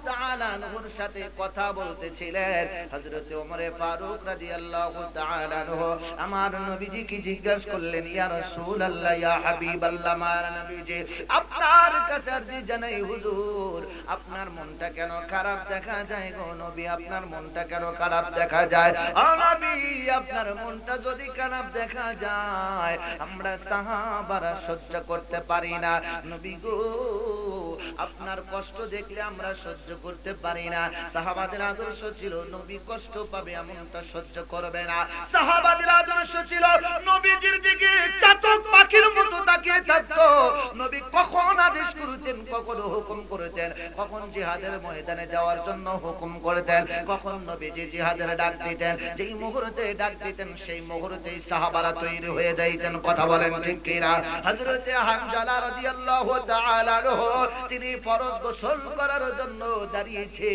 তাআলা আনহুর সাথে কথা বলতেছিলেন, হযরত ওমর ফারুক রাদিয়াল্লাহু তাআলা আনহু আমার নবীজিকে জিজ্ঞাসা করলেন, ইয়া রাসূলুল্লাহ, ইয়া হাবিবাল্লাহ, আমার নবীজি আপনার কাছে আরজি জানাই হুজুর, আপনার মনটা কেন খারাপ দেখা যায় গো নবী, আপনার মনটা কেন খারাপ দেখা যায়? ও নবী, আপনার মনটা যদি খারাপ দেখা যায় আমরা সাহাবারা সহ্য করতে পারি না। নবী গো, আপনার কষ্ট দেখলে আমরা সহ্য করতে পারি না। সাহাবাদের আদর্শ ছিল নবী কষ্ট পাবে এমনটা সহ্য করবে না। সাহাবাদের আদর্শ ছিল নবীজির দিকে চাতক পাখির মতো তাকিয়ে থাকতো। নবী কখন আদেশ করতেন, কখন হুকুম করতেন, কখন জিহাদের ময়দানে যাওয়ার জন্য হুকুম করতেন, কখন নবীজি জিহাদের ডাক দিতেন, যেই মুহূর্তে ডাক দিতেন সেই মুহূর্তেই সাহাবারা তৈরি হয়ে যাইতেন। কথা বলেন ঠিক কিনা? হযরতে হানজালা রাদিয়াল্লাহু তাআলা আনহু তিনি ফরজ গোসল করার জন্য দাঁড়িয়েছে,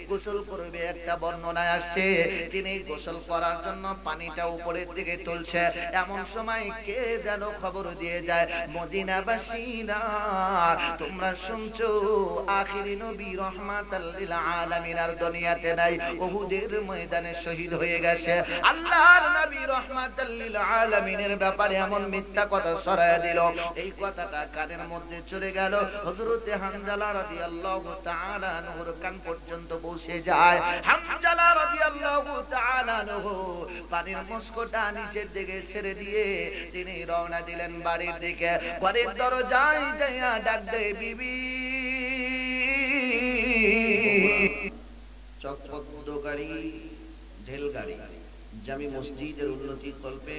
গোসল করবে, একটা বর্ণনায় আসছে তিনি গোসল করার জন্য পানিটা উপরের দিকে তুলছে, এমন সময় কে যেন খবর দিয়ে যায়, মদিনাবাসীরা তোমরা শুনছো আখিরি নবী রাহমাতাল লিল আলামিন আর দুনিয়াতে নাই, উহুদের ময়দানে শহীদ হয়ে গেছে। আল্লাহর নবী রাহমাতাল লিল আলামিনের ব্যাপারে এমন মিথ্যা কথা ছড়ায় দিল, এই কথাটা কাদের মধ্যে চলে গেল? হযরতে হানজালা রাদিয়াল্লাহু তাআলা আনহুর কান পর্যন্ত পৌঁছে যায়। হানজালা রাদিয়াল্লাহু তাআলা আনহু পানির মুস্কোটা নিচের দিকে ছেড়ে দিয়ে তিনি রওনা দিলেন বাড়ির দিকে। বাড়ির দরজায় যাইয়া ডাক দেয়, বিবি। চকপদ্দ গাড়ি, ঢেল গাড়ি, জামি মসজিদের উন্নতি কল্পে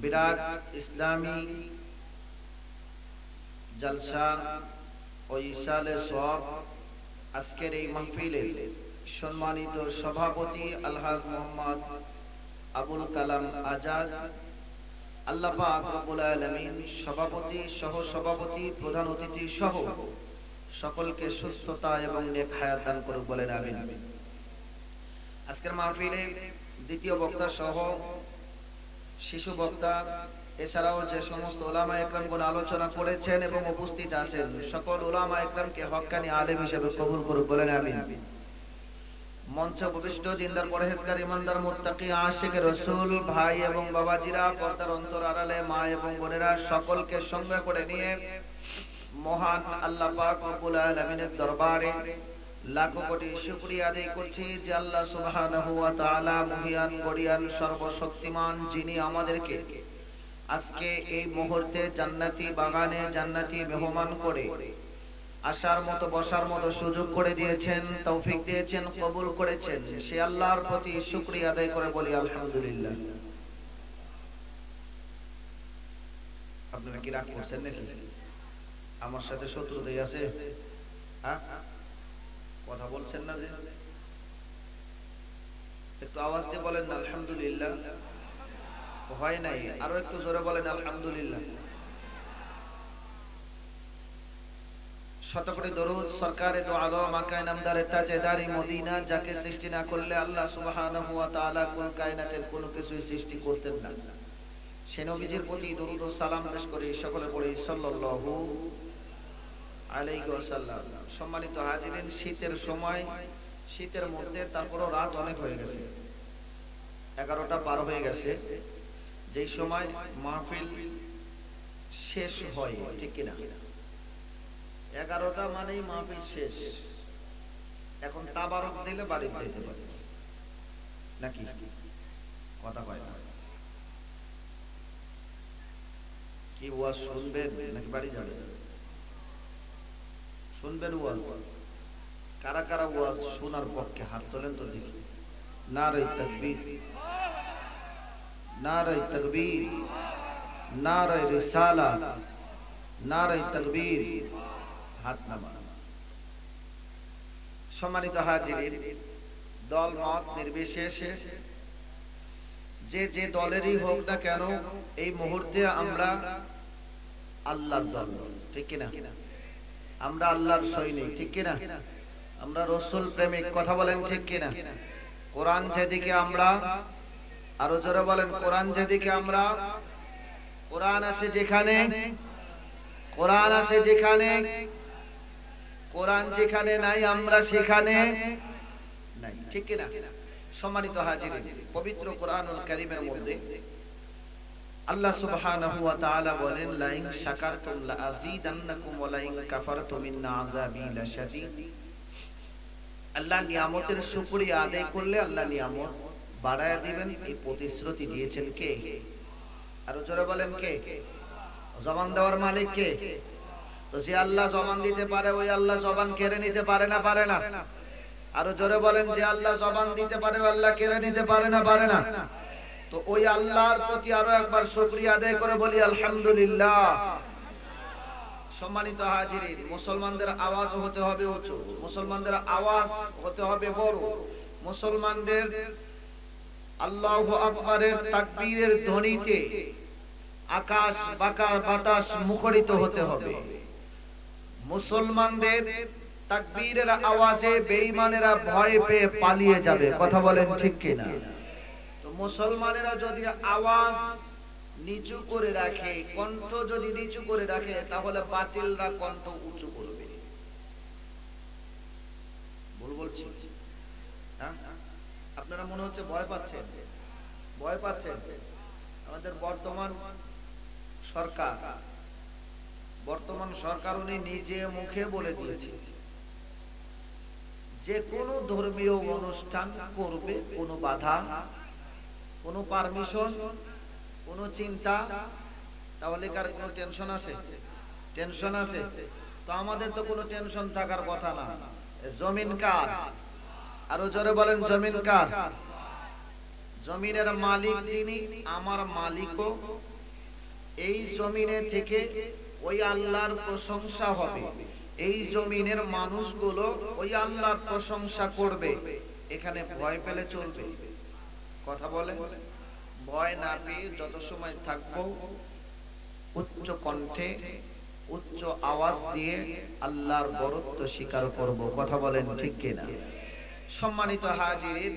বিরাট ইসলামী জলসা ও ইসালে সওয়াব আজকের এই মাহফিলে সম্মানিত সভাপতি আলহাজ মোহাম্মদ আবুল কালাম আজাদ, আল্লাহ পাক রব্বুল আলামিন সভাপতি, সহ সভাপতি, প্রধান অতিথি সহ সকলকে সুস্থতা এবং নেক হায়াত দান করুক, বলেন আমিন। আজকের মাহফিলে দ্বিতীয় বক্তা সহ শিশু বক্তা এছাড়াও যে সমস্ত উলামা একরামগণ আলোচনা করেছেন এবং উপস্থিত আছেন সকল উলামা একরামকে হক্কানি আলেম হিসেবে কবুল করুক, বলেন আমিন। মঞ্চ উপবিষ্ট দিনদার পরহেজগার ইমানদার মুত্তাকি আশিক রাসূল ভাই এবং বাবাজিরা, পর্দার অন্তর আড়ালে মা এবং বোনেরা, সকলকে সঙ্গে করে নিয়ে মহান আল্লাহ পাক রব্বুল আলামিনের দরবারে লাখো কোটি শুকরিয়া আদায় করছি যে আল্লাহ সুবহানাহু ওয়া তাআলা মহিয়ান গরিয়ান সর্বশক্তিমান, যিনি আমাদেরকে আজকে এই মুহূর্তে জান্নাতি বাগানে জান্নাতি মেহমান করে আসার মতো বসার মতো সুযোগ করে দিয়েছেন, তৌফিক দিয়েছেন, কবুল করেছেন। সে আল্লাহর প্রতি শুকরিয়া আদায় করে বলি আলহামদুলিল্লাহ। আপনারা কি রাগ করছেন নাকি? আমার সাথে শত্রুতাই আছে? হ্যাঁ, কথা বলছেন না যে? একটু আওয়াজ দিয়ে বলেন না আলহামদুলিল্লাহ। হয় নাই, আরো একটু জোরে বলেন আলহামদুলিল্লাহ। শতকোটি দরুদ সরকারে দো আলম আকায়ে নামদারে তাজেদারি মদিনা, যাকে সৃষ্টি না করলে আল্লাহ সুবহানাহু ওয়া তাআলা কোন কায়নাতের কোনো কিছুই সৃষ্টি করতেন না, সে নবীজির প্রতি দরুদ ও সালাম পেশ করে সকলে পড়ে সাল্লাল্লাহু আলাইহি ওয়াসাল্লাম। সম্মানিত হাজিরিন, শীতের সময়, শীতের মধ্যে তারপরও রাত অনেক হয়ে গেছে, 11টা পার হয়ে গেছে, যেই সময় মাহফিল শেষ হয়, ঠিক কিনা? 11টা মানেই মাহফিল শেষ। এখন তাবারক দিলে বাড়ি যেতে পারে নাকি? কথা কয় না। কি ওয়াজ শুনবেন নাকি বাড়ি যাবেন? শুনবেন ওয়াজ? কারা কারা ওয়াজ শোনার পক্ষে হাত তোলেন তো দেখি। নারে তাকবীর, নারে তাকবীর, নারে রিসালাত, নারে তাকবীর, হাত নামা। সম্মানিত হাজিরিন, দল মত নির্বিশেষে যে যে দলেরই হোক না কেন, এই মুহূর্তে আমরা আল্লাহর দল, ঠিক কিনা? আমরা আল্লাহর সৈনিক, ঠিক কিনা? আমরা রাসূল প্রেমিক, কথা বলেন ঠিক কিনা? কোরআন যেদিকে আমরা, আরো জোরে বলেন, কোরআন যেদিকে আমরা, কোরআন আছে যেখানে, কোরআন আছে যেখানে, কোরআন যেখানে নাই আমরা সেখানে নাই, ঠিক কিনা? সম্মানিত হাজিরিন, পবিত্র কোরআনুল কারীমের মধ্যে আল্লাহ সুবহানাহু ওয়া তাআলা বলেন, লা ইন শাকারতুম লা আযীদান্নাকুম ওয়া লা ইন কাফারতুম ইন্না আযাবি লাশাদীদ। আল্লাহ নিয়ামতের শুকরিয়া আদায় করলে আল্লাহ নিয়ামত বাড়ায় দিবেন, এই প্রতিশ্রুতি দিয়েছেন কে? আরো জোরে বলেন কে? জবান দেওয়ার মালিক কে? তো যে আল্লাহ জবান দিতে পারে, ওই আল্লাহ জবান কেড়ে নিতে পারে না পারে না? আরো জোরে বলেন, যে আল্লাহ জবান দিতে পারে ওই আল্লাহ কেড়ে নিতে পারে না পারে না? তো ওই আল্লাহর প্রতি আরো একবার শুকরিয়া আদায় করে বলি আলহামদুলিল্লাহ। সম্মানিত হাজিরিন, মুসলমানদের আওয়াজ হতে হবে উঁচু, মুসলমানদের আওয়াজ হতে হবে বড়, মুসলমানদের আল্লাহু আকবারের তাকবীরের ধ্বনিতে আকাশ বাতাস মুখরিত হতে হবে। মুসলমানদের তাকবীরের আওয়াজে বেঈমানেরা ভয় পেয়ে পালিয়ে যাবে, কথা বলেন ঠিক কিনা? তো মুসলমানেরা যদি আওয়াজ নিচু করে রাখে, কণ্ঠ যদি নিচু করে রাখে, তাহলে বাতিলরা কণ্ঠ উঁচু করবে। ভুল বলছি? হ্যাঁ, আপনারা মনে হচ্ছে ভয় পাচ্ছেন, ভয় পাচ্ছেন। আমাদের বর্তমান সরকার উনি নিজে মুখে বলে দিয়েছে, যে কোনো ধর্মীয় অনুষ্ঠান করবে, কোনো বাধা, কোনো পারমিশন, কোনো চিন্তা, তাহলে কার কোনো টেনশন আছে? টেনশন আছে? তো আমাদের তো কোনো টেনশন থাকার কথা না। জমিন কার? আরো জোরে বলেন, জমিন কার? জমিনের মালিক যিনি, আমার মালিকও। এই জমিনে থেকে ওই আল্লাহর প্রশংসা হবে, এই জমিনের মানুষগুলো ওই আল্লাহর প্রশংসা করবে। এখানে ভয় পেলে চলবে? কথা বলে, ভয় না পেয়ে যত সময় থাকবো উচ্চ কণ্ঠে উচ্চ আওয়াজ দিয়ে আল্লাহর বরত্ব স্বীকার করব, কথা বলেন ঠিক কিনা? সম্মানিত হাজিরিন,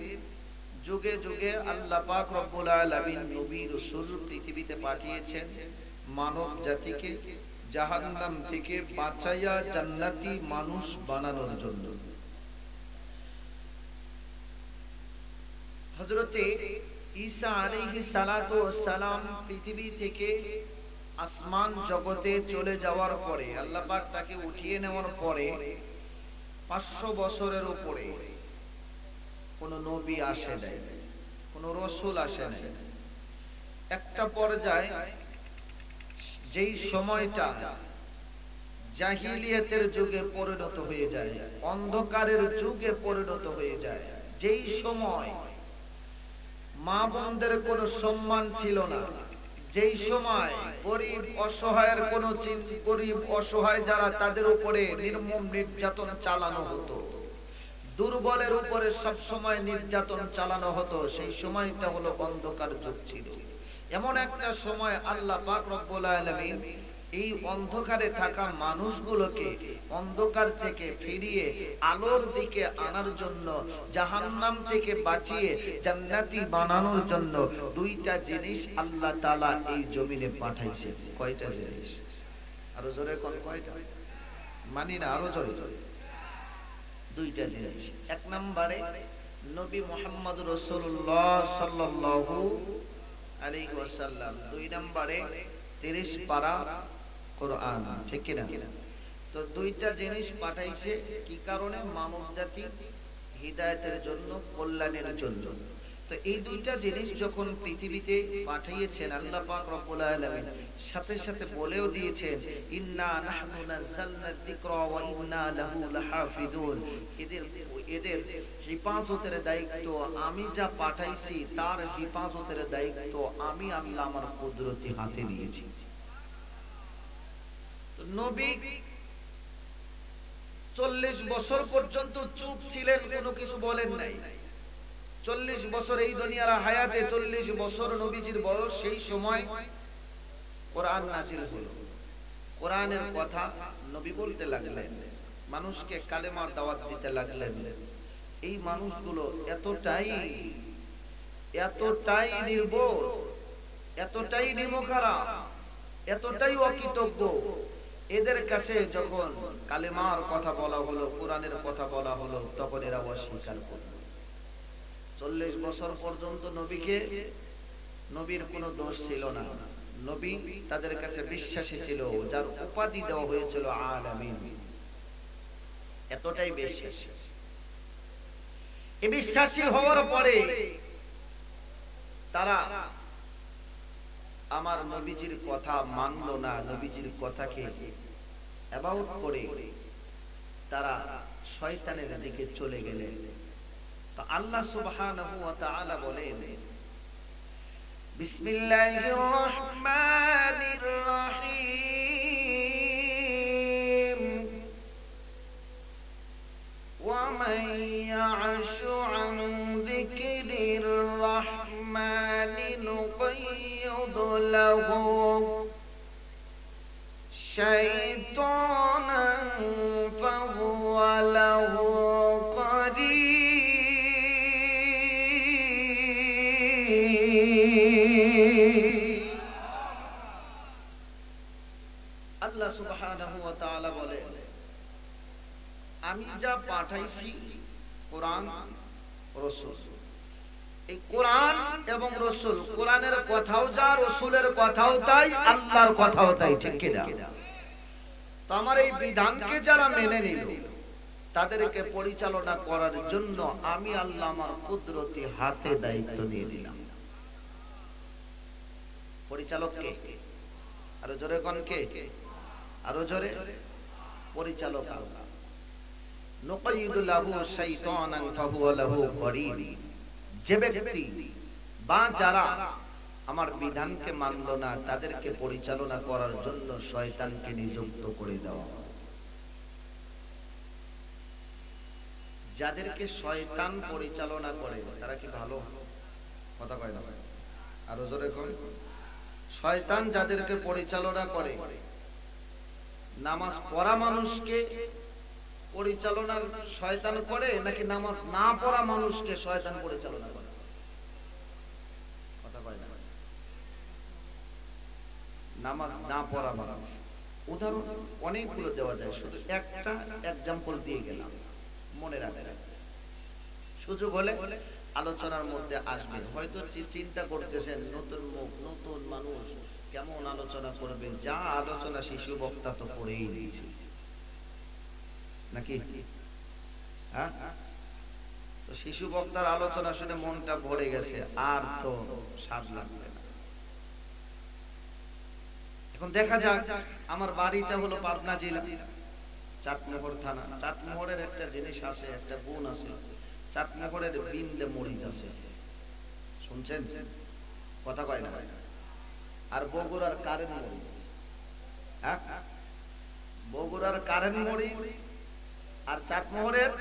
যুগে যুগে আল্লাহ পাক রব্বুল আলামিন নবী রাসূল পৃথিবীতে পাঠিয়েছেন মানব জাতিকে জাহান্নাম থেকে বাঁচাইয়া জান্নাতি মানুষ বানানোর জন্য। হযরতে ঈসা আলাইহিস সালাতু ওয়াস সালাম পৃথিবী থেকে আসমান জগতে চলে যাওয়ার পরে, আল্লাহ পাক তাকে উঠিয়ে নেওয়ার পরে 500 বছরের উপরে কোন নবী আসে নাই, কোন রাসূল আসে নাই। একটা পর্যায়ে যেই সময়টা জাহিলিয়াতের যুগে পরিণত হয়ে যায়, অন্ধকারের যুগে পরিণত হয়ে যায়, যেই সময় মা বোনদের কোনো সম্মান ছিল না, যেই সময় গরিব অসহায়ের কোনো গরিব অসহায় যারা, তাদের উপরে নির্মম নির্যাতন চালানো হতো, দুর্বলের উপরে সব সময় নির্যাতন চালানো হতো, সেই সময়টা হলো অন্ধকার যুগ ছিল। এমন একটা সময় আল্লাহ পাক রব্বুল আলামিন এই অন্ধকারে থাকা মানুষগুলোকে অন্ধকার থেকে ফিরিয়ে আলোর দিকে আনার জন্য, জাহান্নাম থেকে বাঁচিয়ে জান্নাতি বানানোর জন্য দুইটা জিনিস আল্লাহ তাআলা এই জমিনে পাঠাইছে। কয়টা জিনিস? আরো জোরে কোন কয়টা? মানি না, আরো জোরে জোরে। দুইটা জিনিস। এক নম্বরে নবী মুহাম্মদ রাসূলুল্লাহ সাল্লাল্লাহু আলাইহি ওয়াসাল্লাম, দুই নম্বরে 30 পারা কোরআন, ঠিক কি না? তো দুইটা জিনিস পাঠাইছে কি কারণে? মানব জাতি হিদায়াতের জন্য, কল্যাণের জন্য। তো এই দুইটা জিনিস যখন পৃথিবীতে পাঠিয়েছেন আল্লাহ পাক রব্বুল আলামিন, সাথে সাথে বলেও দিয়েছেন ইন্না নাহনু নাযালনা যিকরা ওয়া ইন্না লাহু লাহাফিজুন। এদের হিফাজতের দায়িত্ব আমি যা পাঠাইছি, তার হিফাজতের দায়িত্ব আমি আল্লাহ আমার কুদরতি হাতে নিয়েছি। তো নবী 40 বছর পর্যন্ত চুপ ছিলেন, কোনো কিছু বলেন নাই। 40 বছর এই দুনিয়ার হায়াতে, 40 বছর নবীজির বয়স, সেই সময় কোরআন নাযিল হলো। কোরআনের কথা নবী বলতে লাগলেন, মানুষকে কালেমার দাওয়াত দিতে লাগলেন। এই মানুষগুলো এতটাই নির্বোধ, এতটাই নিমুখারা, এতটাই অকৃতজ্ঞ, এদের কাছে যখন কালেমার কথা বলা হলো, কোরআনের কথা বলা হলো, তখন এরা অস্বীকার করল। 40 বছর পর্যন্ত নবীর কোনো দোষ ছিল না। নবী তাদের কাছে বিশ্বাসী ছিল, যার উপাধি দেওয়া হয়েছিল আলামিন। এতটাই বিশ্বাসী। এই বিশ্বাসী হওয়ার পরে তারা আমার নবীজির কথা মানলো না, নবীজির কথাকে অ্যাবাউট করে তারা শয়তানের দিকে চলে গেলেন। তো আল্লাহ সুবহানাহু ওয়া তাআলা বলেন, বিসমিল্লাহির রহমানির রহিম, ওয়া মান ইয়া'শু আন যিকরির রহমানি নুকাইয়িদ লাহু শাইতানান ফাহুয়া লাহু আল্লাহ সুবহানাহু ওয়া তাআলা বলে, আমি যা পাঠাইছি কোরআন রাসূল, এই কোরআন এবং রাসূল, কোরআনের কথাও যা, রাসূলের কথাও তাই, আল্লাহর কথাও তাই, ঠিক কি না? তো আমার এই বিধানকে যারা মেনে নিল, তাদেরকে পরিচালনা করার জন্য আমি আল্লাহ আমার কুদরতি হাতে দায়িত্ব নিয়ে নিলাম। পরিচালক কে? আরো জোরে কোন কে? আরো জোরে। পরিচালক আল্লাহ। নুকাইয়িদু লাহু শাইতানান ফাহুয়া লাহু করিন। যে ব্যক্তি বা যারা আমার বিধানকে মানলো না, তাদেরকে পরিচালনা করার জন্য শয়তানকে নিযুক্ত করে দেওয়া। যাদেরকে শয়তান পরিচালনা করে তারা কি ভালো? কথা কয় না? আরো জোরে কোন? শয়তান যাদেরকে পরিচালনা করে, নামাজ পড়া মানুষকে পরিচালনা শয়তান করে, নাকি নামাজ না পড়া মানুষকে শয়তান পরিচালনা করে? কথা কয় না? নামাজ না পড়া মানুষ, উদাহরণ অনেকগুলো দেওয়া যায়, শুধু একটা এক্সাম্পল দিয়ে গেলাম, মনে রাখবেন। সুযোগ হলে আলোচনার মধ্যে আসবে। হয়তো চিন্তা করতেছেন নতুন মুখ, নতুন মানুষ, কেমন আলোচনা করবে? যা আলোচনা শিশু বক্তা তো করেই দিয়েছে নাকি? হ্যাঁ, তো শিশু বক্তার আলোচনা শুনে মনটা ভরে গেছে, আর তো স্বাদ লাগবে না। এখন দেখা যাক, আমার বাড়িটা হলো পাবনা জেলা, চাটমোহর থানা। চাটমোহরের একটা জিনিস আছে, একটা গুণ আছে, চাটমোহরের বিন্দে মরিচ আছে। শুনছেন? কথা কয় না? আর বগুড়ার কারেন্ট মরিচ, হ্যাঁ, বগুড়ার কারেন্ট মরিচ আর চাটমোহরের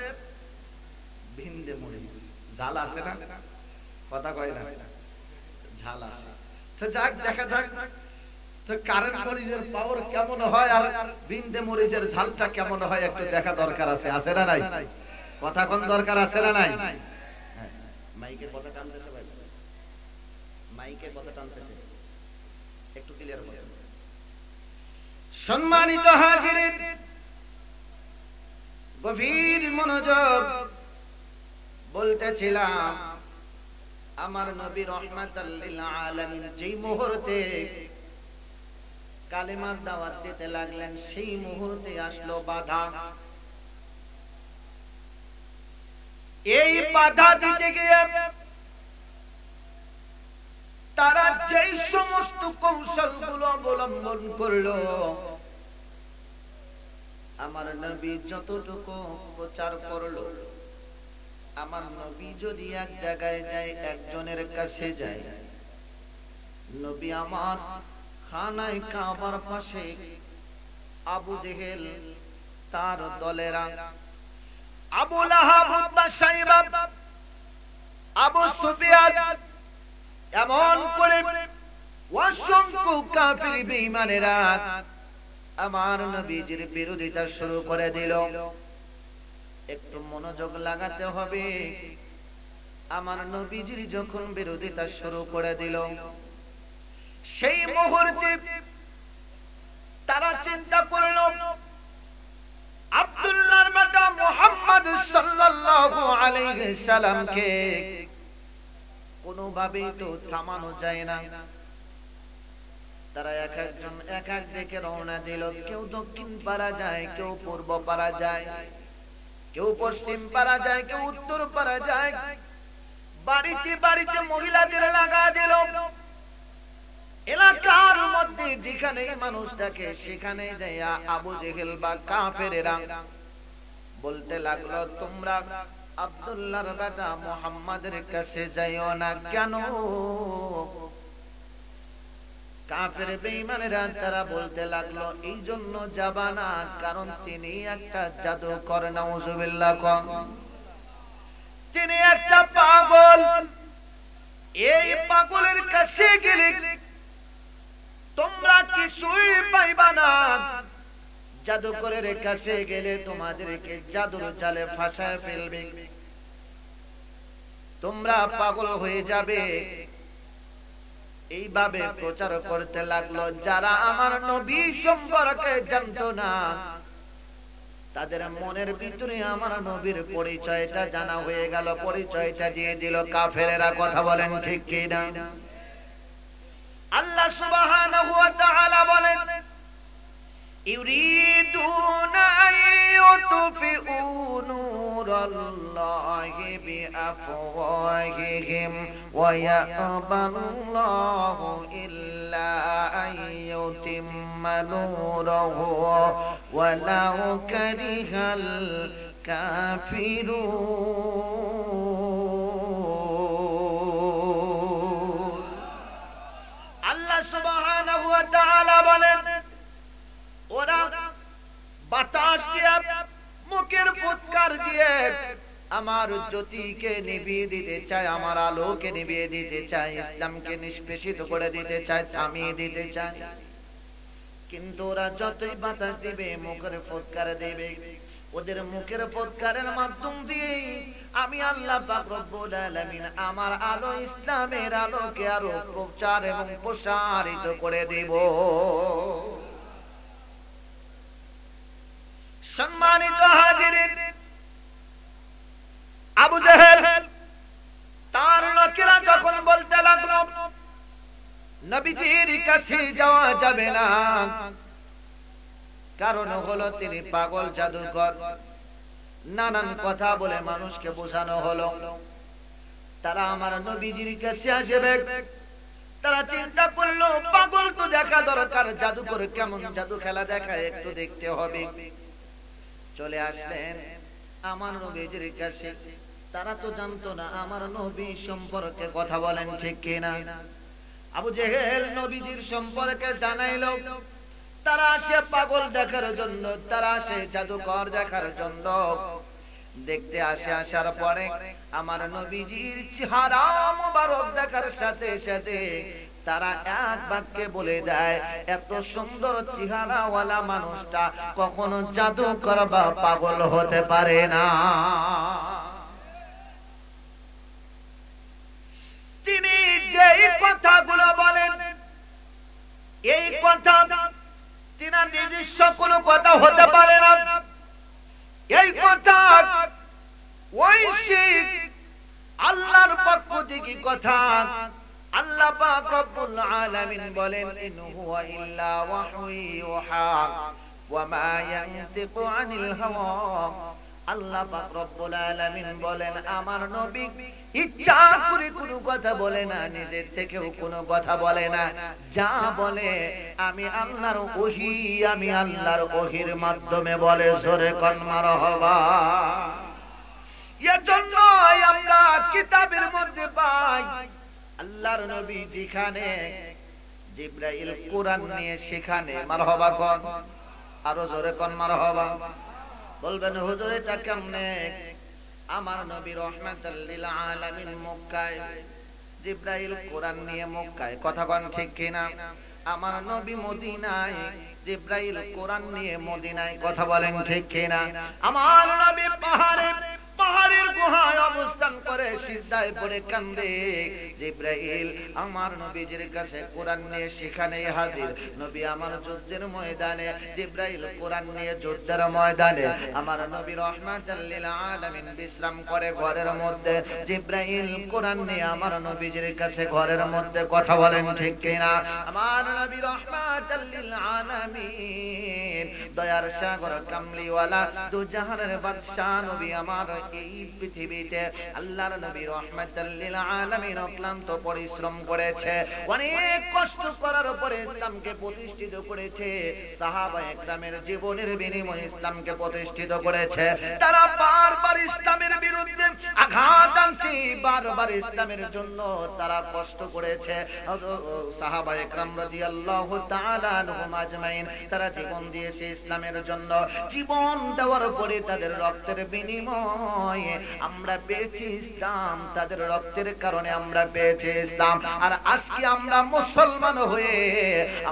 বিন্দে মরিচ, ঝাল আছে না? কথা কয় না? ঝাল আছে। তো যাক, দেখা যাক তো কারেন্ট মরিচের পাওয়ার কেমন হয় আর বিন্দে মরিচের ঝালটা কেমন হয়, একটু দেখা দরকার আছে। আছে না নাই? কথা কোন দরকার আছে না নাই? মাইকে কথা টানতেছে ভাই, মাইকে কথা টানতেছে, একটু ক্লিয়ার করেন। সম্মানিত হাজিরিন, গভীর মনোযোগ। বলতেছিলাম আমার নবী রাহমাতাল লিল আলামিন যেই মুহূর্তে কালেমার দাওয়াত দিতে লাগলেন, সেই মুহূর্তে আসলো বাধা। এই বাধা দিতে গিয়ে তারা যেই সমস্ত কৌশলগুলো অবলম্বন করলো, আমার নবী যতটুকু প্রচার করলো, আমার নবী যদি এক জায়গায় যায়, একজনের কাছে যায়, নবী আমার খানায় কাবার পাশে আবু জেহেল, তার দলেরা, আবু লাহাব, উতবা, শাইবা, আবু সুফিয়ান, এমন করে অসংখ্য কাফির বেঈমানেরা আমার নবীজির বিরোধিতা শুরু করে দিল। একটু মনোযোগ লাগাতে হবে। আমার নবীজির যখন বিরোধিতা শুরু করে দিল, সেই মুহূর্তে তারা চিন্তা করল আব্দুল্লাহর বেটা মুহাম্মদ সাল্লাল্লাহু আলাইহি সাল্লামকে কোনোভাবেই তো থামানো যায় না। তারা এক একজন এক এক দিকে রওনা দিল। কেউ দক্ষিণ পাড়া যায়, কেউ পূর্ব পাড়া যায়, কেউ পশ্চিম পাড়া যায়, কেউ উত্তর পাড়া যায়। বাড়িতে বাড়িতে মহিলাদের লাগা দিল। এলাকার মধ্যে যেখানে মানুষ থাকে সেখানে যাইয়া আবু জেহেল বা কাফেরেরা বলতে লাগলো, তোমরা আব্দুল্লাহর বেটা মুহাম্মাদের কাছে যাইও না। কেন? কাফের বেঈমানেরা তারা বলতে লাগলো, এই জন্য যাবা না কারণ তিনি একটা জাদুকর, নাউজুবিল্লাহ কম, তিনি একটা পাগল। এই পাগলের কাছে গেলে তোমরা কিছুই পাইবা না। জাদুকরের কাছে গেলে তোমাদেরকে জাদুর জালে ফাঁসায় ফেলবে, তোমরা পাগল হয়ে যাবে। এইভাবে প্রচার করতে লাগলো। যারা আমার নবী সম্পর্কে জানতো না তাদের মনের ভিতরে আমার নবীর পরিচয়টা জানা হয়ে গেল, পরিচয়টা দিয়ে দিল কাফেরেরা। কথা বলেন ঠিক কি না? আল্লাহ সুবহানাহু ওয়া তাআলা বলেন, ইউরিদুনা আইয়ুতফিউ নূরাল্লাহি বিআফওয়াহিহিম ওয়া ইয়াবাল্লাহু ইল্লা আইয়ুতিম্মা নূরাহু ওয়ালাউ কারিহাল কাফিরুন। আল্লাহ সুবহানাহু ওয়া তাআলা বলেন, ওরা বাতাস দিয়ে মুখের ফুৎকার দিয়ে আমার জ্যোতিকে নিভিয়ে দিতে চায়, আমার আলোকে নিভিয়ে দিতে চায়, ইসলামকে নিষ্পেষিত করে দিতে চায়, থামিয়ে দিতে চায়। কিন্তু ওরা যতই বাতাস দিবে, মুখের ফুৎকার দেবে, ওদের মুখের ফুৎকারের মাধ্যম দিয়ে আমি আল্লাহ পাক রব্বুল আলামিন আমার আলো, ইসলামের আলোকে আরো প্রচার এবং প্রসারিত করে দেব। সম্মানিত হাজিরিন, আবু জেহেল তার লোকেরা যখন বলতে লাগলো নবীজির কাছে যাওয়া যাবে না, কারণ হলো তিনি পাগল, জাদুকর, নানান কথা বলে মানুষকে বোঝানো হলো তারা আমার নবীজির কাছে আসবে। তারা চিন্তা করলো পাগল তো দেখা দরকার, জাদুকর কেমন জাদু খেলা দেখায় একটু দেখতে হবে। চলে আসলেন আমার নবীজির কাছে। তারা তো জানতো না আমার নবী সম্পর্কে, কথা বলেন ঠিক কিনা? আবু জেহেল নবীজির সম্পর্কে জানাইলো। তারা আসে পাগল দেখার জন্য, তারা আসে জাদুকর দেখার জন্য। দেখতে আসে, আসার পরে আমার নবীজির চেহারা মুবারক দেখার সাথে সাথে তারা এক বাক্যে বলে দেয়, এত সুন্দর চেহারাওয়ালা মানুষটা কখনো জাদুকর বা পাগল হতে পারে না। তিনি যেই কথাগুলো বলেন, এই কথা তিনার নিজস্ব কোনো কথা হতে পারে না। এই কথা ঐশিক আল্লাহর পক্ষ থেকে কথা। আল্লাহ পাক রব্বুল আলামিন বলেন, ইন হুয়া ইল্লা ওয়াহয়ু ইউহা ওয়া মা ইয়ানতিকু আনিল হাওয়া। আল্লাহ পাক রব্বুল আলামিন বলেন, আমার নবী ইচ্ছা করে কোনো কথা বলে না, নিজের থেকেও কোনো কথা বলে না। যা বলে আমি আল্লাহর ওহী, আমি আল্লাহর ওহীর মাধ্যমে বলে। জোরে কোন মারহাবা। এজন্য আমরা কিতাবের মধ্যে পাই আল্লাহর নবী যেখানে জিবরাইল কোরআন নিয়ে সেখানে, মারহাবা কোন, আরো জোরে কোন মারহাবা। বলবেন হুজুর এটা কেমনে? আমার নবী রাহমাতাল লিল আলামিন মক্কায়, জিবরাইল কোরআন নিয়ে মক্কায়, কথা কোন ঠিক কিনা? আমার নবী মদিনায়, জিবরাইল কোরআন নিয়ে মদিনায়, কথা বলেন ঠিক কিনা? আমার নবী পাহাড়ে পাহাড়ের গুহায় অবস্থান করে সিজদায় পড়ে কান্দে। জিবরাইল আমার নবীজির কাছে কোরআন নিয়ে সেখানেই হাজির। নবী আমার যুদ্ধের ময়দানে, জিবরাইল কোরআন নিয়ে যুদ্ধের ময়দানে। আমার নবী রাহমাতাল লিল আলামিন বিশ্রাম করে ঘরের মধ্যে, জিবরাইল কোরআন নিয়ে আমার নবীজির কাছে ঘরের মধ্যে। কথা বলেন ঠিক কিনা? আমার নবী রাহমাতাল লিল আলামিন, দয়ার সাগর কামলিওয়ালা দু জাহানের বাদশা নবী আমার এই পৃথিবীতে আল্লাহর নবী রাহমাতাল লিল আলামিন অক্লান্ত পরিশ্রম করেছে, অনেক কষ্ট করার পরে ইসলামকে প্রতিষ্ঠিত করেছে। সাহাবায়ে কেরামের জীবনের বিনিময়ে ইসলামকে প্রতিষ্ঠিত করেছে। তারা বারবার ইসলামের বিরুদ্ধে আঘাত আনছে, বারবার ইসলামের জন্য তারা কষ্ট করেছে। সাহাবায়ে কেরাম রাদিয়াল্লাহু তাআলা আনহুম আজমাইন, তারা জীবন দিয়েছে ইসলামের জন্য। জীবন দেওয়ার পরে তাদের রক্তের বিনিময়ে আমরা পেয়েছি ইসলাম, তাদের রক্তের কারণে আমরা পেয়েছি ইসলাম। আর আজকে আমরা মুসলমান হয়ে,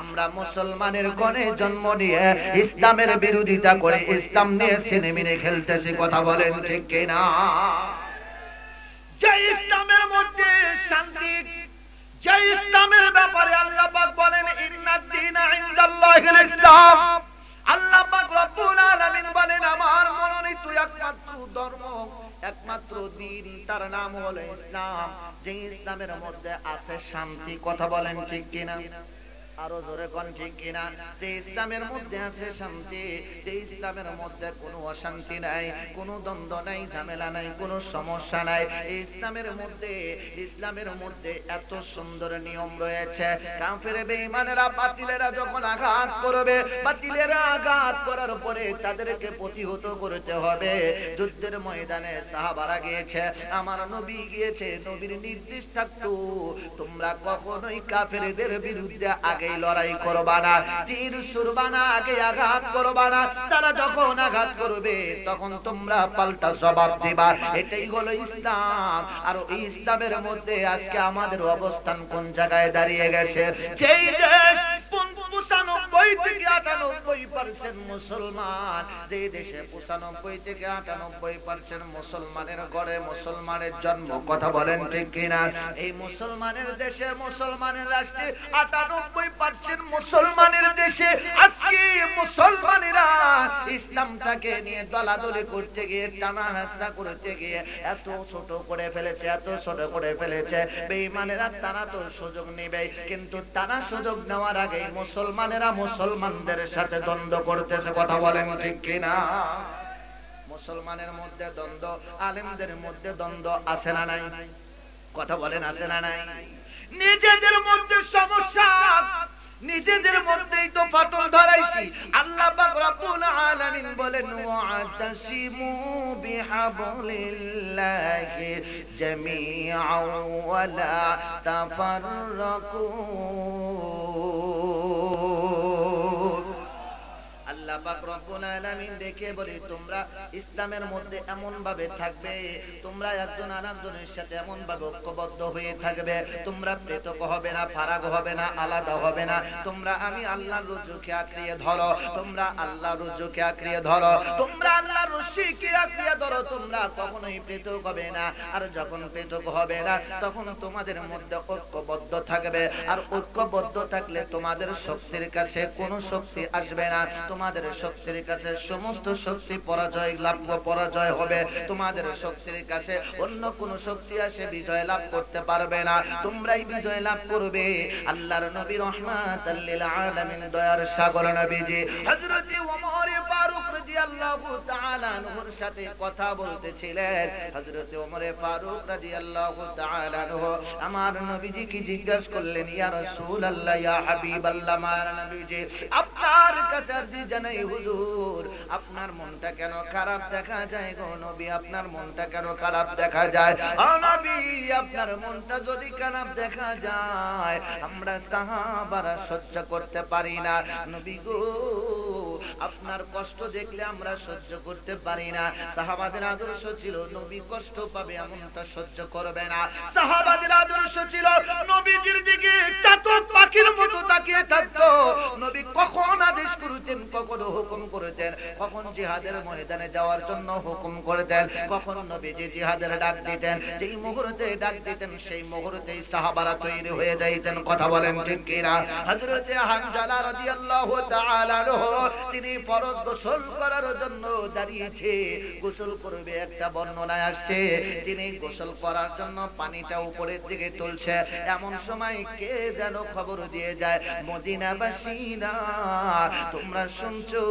আমরা মুসলমানের ঘরে জন্ম নিয়ে ইসলামের বিরোধিতা করে ইসলাম নিয়ে সিনেমিনে খেলতেছি। কথা বলেন ঠিক কিনা? যে ইসলামের মধ্যে শান্তি, যে ইসলামের ব্যাপারে আল্লাহ পাক বলেন ইন্নাদ দীনা ইনদাল্লাহিল ইসলাম, আল্লাহ পাক রব্বুল আলামিন বলেন আমার মনোনীত একমাত্র ধর্ম, একমাত্র দ্বীন, তার নাম হলো ইসলাম। যে ইসলামের মধ্যে আছে শান্তি। কথা বলেন ঠিক কিনা? আরো জোরে কোন ঠিক কিনা? যে ইসলামের মধ্যে আছে শান্তি, যে ইসলামের মধ্যে কোনো অশান্তি নাই, কোনো দ্বন্দ্ব নাই, ঝামেলা নাই, কোনো সমস্যা নাই। এই ইসলামের মধ্যে এত সুন্দর নিয়ম রয়েছে। কাফের বেঈমানেরা বাতিলেরা যখন আঘাত করবে, বাতিলেরা আঘাত করার পরে তাদেরকে প্রতিহত করতে হবে। যুদ্ধের ময়দানে সাহাবারা গিয়েছে, আমার নবী গিয়েছে, নবীর নির্দেশ থাকতো তোমরা কখনোই কাফেরদের বিরুদ্ধে আগে লড়াই করবা না, তীর ছুড়বা না, আগে আঘাত করবা না। তারা যখন আঘাত করবে তখন তোমরা পাল্টা জবাব দিবা। এটাই হলো ইসলাম। আর এই ইসলামের মধ্যে আজকে আমাদের অবস্থান কোন জায়গায় দাঁড়িয়ে গেছে? যেই দেশ 95 থেকে 98% মুসলমান, যে দেশে 95 থেকে 98% মুসলমানের ঘরে মুসলমানের জন্ম। কথা বলেন ঠিক কিনা? এই মুসলমানের দেশে, মুসলমানের রাষ্ট্রে 98% মুসলমানের দেশে আজকে মুসলমানেরা ইসলামটাকে নিয়ে দলাদলি করতে গিয়ে, টানা হাসরা করতে গিয়ে এত ছোট করে ফেলেছে, এত ছোট করে ফেলেছে। বেঈমানেরা তারা তো সুযোগ নেবে, কিন্তু তারা সুযোগ নেওয়ার আগে মুসলমানেরা মুসলমানদের সাথে দ্বন্দ্ব করতেছে। কথা বলেন ঠিক কিনা? মুসলমানের মধ্যে দ্বন্দ্ব, আলেমদের মধ্যে দ্বন্দ্ব আছে না নাই? কথা বলেন আছে না নাই? নিজেদের মধ্যে সমস্যা, নিজেদের মধ্যেই তো ফাটল ধরাইছি। আল্লাহ পাক রব্বুল আলামিন বলেন ওয়াতাসিমু বিহাবলিল্লাহি জামিআন ওয়া লা তাফাররাকু। আল্লাহ পাক রব্বুল আলামিন দেখে বলে তোমরা ইসলামের মধ্যে এমন ভাবে থাকবে, তোমরা একজন আরেকজনের সাথে এমন ভাবে ঐক্যবদ্ধ হয়ে থাকবে, তোমরা পৃথক হবে না, ফারাক হবে না, আলাদা হবে না। তোমরা আমি আল্লাহর রজ্জুকে আঁকড়িয়ে ধরো, তোমরা আল্লাহর রজ্জুকে আঁকড়িয়ে ধরো, তোমরা আল্লাহর রশিকে আঁকড়িয়ে ধরো, তোমরা কখনোই পৃথক হবে না। আর যখন পৃথক হবে না তখন তোমাদের মধ্যে ঐক্যবদ্ধ থাকবে। আর ঐক্যবদ্ধ থাকলে তোমাদের শক্তির কাছে কোনো শক্তি আসবে না, তোমাদের শক্তির কাছে সমস্ত শক্তি পরাজয় হবে। তোমাদের শক্তির কাছে অন্য কোন শক্তি আসে বিজয় লাভ করতে পারবে না, তোমরাই বিজয় লাভ করবে। আল্লাহর নবী রাহমাতাল লিল আলামিন, দয়ার সাগর নবীজি হযরত ওমর ফারুক রাদিয়াল্লাহু তাআলা আনহুর সাথে কথা বলতেছিলেন। হযরত ওমর ফারুক রাদিয়াল্লাহু তাআলা আনহু আমার নবীজি কি জিজ্ঞাসা করলেন, ইয়া রাসূলুল্লাহ, ইয়া হাবিবাল্লাহ, আমার নবীজি আপনার কাছে আরজি জানাই হুজুর, আপনার মনটা কেন খারাপ দেখা যায় গো নবী? আপনার মনটা কেন খারাপ দেখা যায়? ও নবী, আপনার মনটা যদি খারাপ দেখা যায় আমরা সাহাবারা সহ্য করতে পারি না। নবী গো, আপনার কষ্ট দেখলে আমরা সহ্য করতে পারি না। সাহাবাদের আদর্শ ছিল নবী কষ্ট পাবে এমনটা সহ্য করবে না। সাহাবাদের আদর্শ ছিল নবীজির দিকে চাতক পাখির মতো তাকিয়ে থাকতো। নবী কখন আদেশ করতেন, কখন হুকুম করতেন, কখন জিহাদের ময়দানে যাওয়ার জন্য হুকুম করতেন, কখন নবীজি জিহাদের ডাক দিতেন, যেই মুহূর্তে ডাক দিতেন সেই মুহূর্তেই সাহাবারা তৈরি হয়ে যাইতেন। কথা বলেন ঠিক কিনা? হযরত হানজালা রাদিয়াল্লাহু তাআলা আনহু তিনি ফরজ গোসল করার জন্য দাঁড়িয়েছে, গোসল করবে। একটা বর্ণনায় আসছে তিনি গোসল করার জন্য পানিটা উপরের দিকে তুলছে, এমন সময় কে যেন খবর দিয়ে যায়, মদিনাবাসীরা তোমরা শুনছো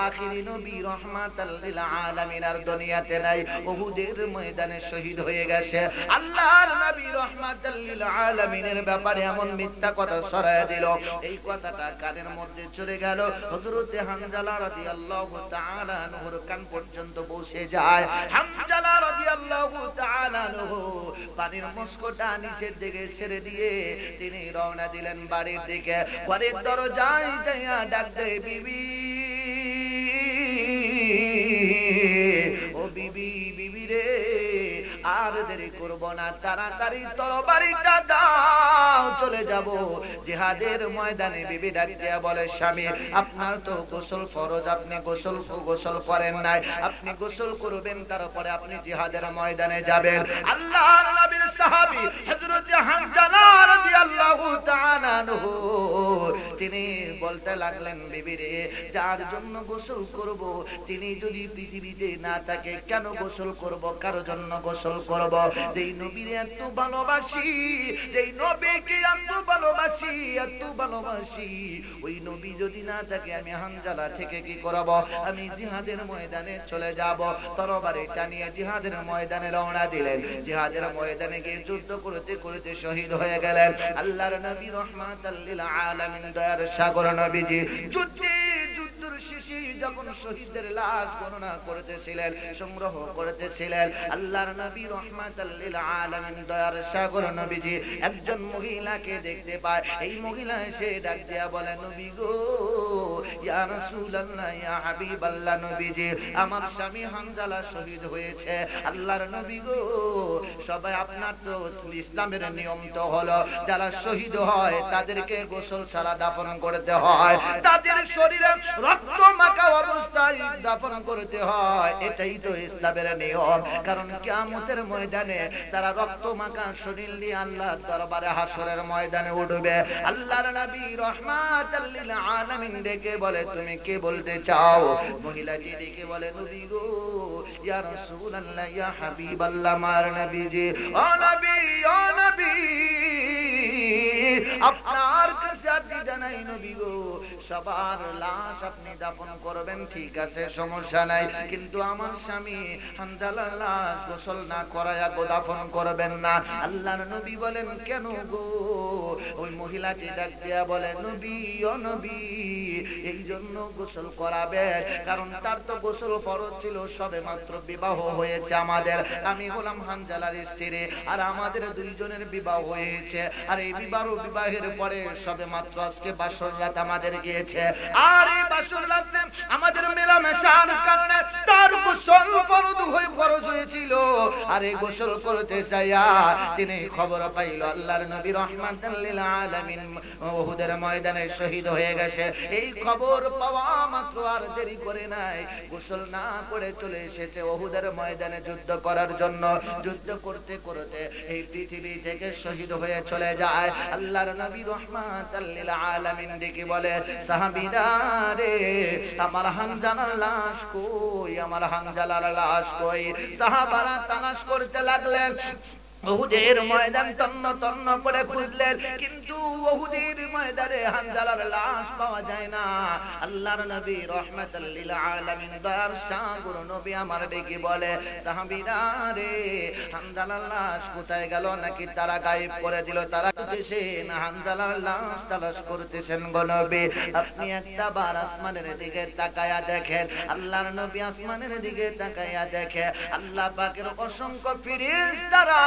আখিরি নবী রাহমাতাল লিল আলামিন আর দুনিয়াতে নাই, উহুদের ময়দানে শহীদ হয়ে গেছে। আল্লাহর নবী রাহমাতাল লিল আলামিনের ব্যাপারে এমন মিথ্যা কথা ছড়ায় দিল, এই কথাটা কানের মধ্যে চলে গেল। হযরত হানজালা রাদিয়াল্লাহু তাআলা আনহুর কান পর্যন্ত পৌঁছে যায়। হানজালা রাদিয়াল্লাহু তাআলা আনহু পানির মস্কোটা নিচের দিকে ছেড়ে দিয়ে তিনি রওনা দিলেন বাড়ির দিকে। বাড়ির দরজায় যাইয়া ডাক দেয়, বিবি ও বিবি, বিবি রে আর দেরি করব না, তাড়াতাড়ি তরবারিটা দাও, চলে যাব জিহাদের ময়দানে। বিবি ডাক দিয়া বলে, স্বামী আপনার তো গোসল ফরজ, আপনি গোসল করেন নাই, আপনি গোসল করবেন, তারপরে আপনি জিহাদের ময়দানে যাবেন। আল্লাহর নবীর সাহাবী হযরত হানজালা রাদিয়াল্লাহু তাআলা আনহু তিনি বলতে লাগলেন, বিবি রে যার জন্য গোসল করব তিনি যদি পৃথিবীতে না থাকে কেন গোসল করব, কারো জন্য গোসল করব? যেই নবীর এত ভালোবাসি, যেই নবীকে এত ভালোবাসি, এত ভালোবাসি, ওই নবী যদি না থাকে আমি হানজালা থেকে কি করব? আমি জিহাদের ময়দানে চলে যাব। তরবারিটা নিয়ে জিহাদের ময়দানে রওনা দিলেন। জিহাদের ময়দানে গিয়ে যুদ্ধ করতে করতে শহীদ হয়ে গেলেন আল্লাহর নবী রাহমাতাল লিল আলামিন, দয়ার সাগর নবীজি। যুদ্ধের শেষে যখন শহীদদের লাশ গণনা করতেছিলেন, সংগ্রহ করতেছিলেন, আল্লাহর নবী রাহমাতাল লিল আলামিন, দয়ার সাগর নবীজি একজন মহিলাকে দেখতে পায়। এই মহিলা এসে ডাক দিয়া বলে, নবী গো, ইয়া রাসূলুল্লাহ, ইয়া হাবিবাল্লাহ, নবীজি আমার স্বামী হানজালা শহীদ হয়েছে। আল্লাহর নবী গো, সবাই আপনার তো ইসলামের নিয়ম তো হলো যারা শহীদ হয় তাদেরকে গোসল ছাড়া দাফন করতে হয়, তাদের শরীরে রক্ত মাখা অবস্থায় দাফন করতে হয়, এটাই তো ইসলামের নিয়ম। কারণ কিয়ামতের ময়দানে তারা রক্ত মাখা শরীর নিয়ে আল্লাহর দরবারে হাসরের ময়দানে উঠবে। আল্লাহর নবী রাহমাতাল লিল আলামিন ডেকে বলে, তুমি কে বলতে চাও? মহিলাটি ডেকে বলে, নবী গো, ইয়া রাসূলুল্লাহ, ইয়া হাবিবাল্লাহ, আমার নবীজি, ও নবী, ও নবী, আপনার কাছে আরজি জানাই নবী গো, সবার লাশ আপনি দাফন করবেন, ঠিক আছে, সমস্যা নাই, কিন্তু আমার স্বামী হানজালার লাশ গোসল না করায়া গো দাফন করবেন না। আল্লাহর নবী বলেন, কেন গো? ওই মহিলাটি ডাক দিয়া বলে, নবী, ও নবী, এই জন্য গোসল করাবেন কারণ তার তো গোসল ফরজ ছিল, সবে মাত্র বিবাহ হয়েছে আমাদের, আমি হলাম হানজালার স্ত্রী, আর আমাদের দুইজনের বিবাহ হয়েছে, আর এই বিবাহের পরে সবে মাত্র আজকে বাসর রাত আমাদের গিয়েছে, আর এই বাসর রাতে আমাদের মেলামেশার কারণে তার গোসল ফরজ হয়েছিল, আর এই গোসল করতে চাইয়া তিনি খবর পাইল আল্লাহর নবী রাহমাতাল লিল আলামিন উহুদের ময়দানে শহীদ হয়ে গেছে। এই খবর পাওয়া মাত্র আর দেরি করে নাই, গোসল না করে চলে এসেছে উহুদের ময়দানে যুদ্ধ করার জন্য। যুদ্ধ করতে করতে এই পৃথিবী থেকে শহীদ হয়ে চলে যায়। আল্লাহর নবী রাহমাতাল লিল আলামিন ডেকে বলে, সাহাবীরা রে, আমার হানজালার লাশ কই, আমার হানজালার লাশ কই? সাহাবারা তালাশ করতে লাগলেন, উহুদের ময়দান তন্ন তন্ন করে খুঁজলেন, কিন্তু উহুদের ময়দানে হানজালার লাশ পাওয়া যায় না। আল্লাহর নবী রাহমাতাল লিল আলামিন, দয়ার সাগর নবী আমার ডেকে বলে, সাহাবীরা রে, হানজালার লাশ কোথায় গেল? নাকি তারা গায়েব করে দিল? তারা খুঁজছেন হানজালার লাশ তালাশ করতেছেন গো নবী, আপনি একটা বার আসমানের দিকে তাকায়া দেখেন। আল্লাহর নবী আসমানের দিকে তাকায়া দেখে আল্লাহ পাকের অসংখ্য ফেরেশতারা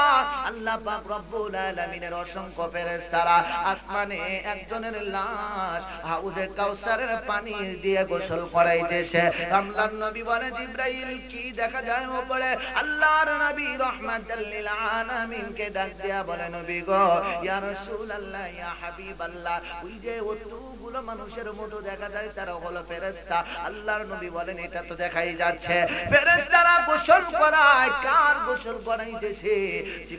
আল্লাহ পাক রব্বুল আলামিনের অসংখ্য ফেরেশতারা আসমানে একজনের লাশ হাউজে কাউসারের পানি দিয়ে গোসল করাইতেছে। আল্লাহর নবী বলে জিবরাইল কি দেখা যায় উপরে? আল্লাহর নবী রাহমাতাল লিল আলামিনকে ডাক দিয়া বলে নবী গো ইয়া রাসূলুল্লাহ ইয়া হাবিবাল্লাহ, ওই যে অতগুলো মানুষের মতো দেখা যায় তারা হলো ফেরেশতা। আল্লাহর নবী বলেন এটা তো দেখাই যাচ্ছে ফেরেশতারা গোসল করায়। কার গোসল করাইতেছে?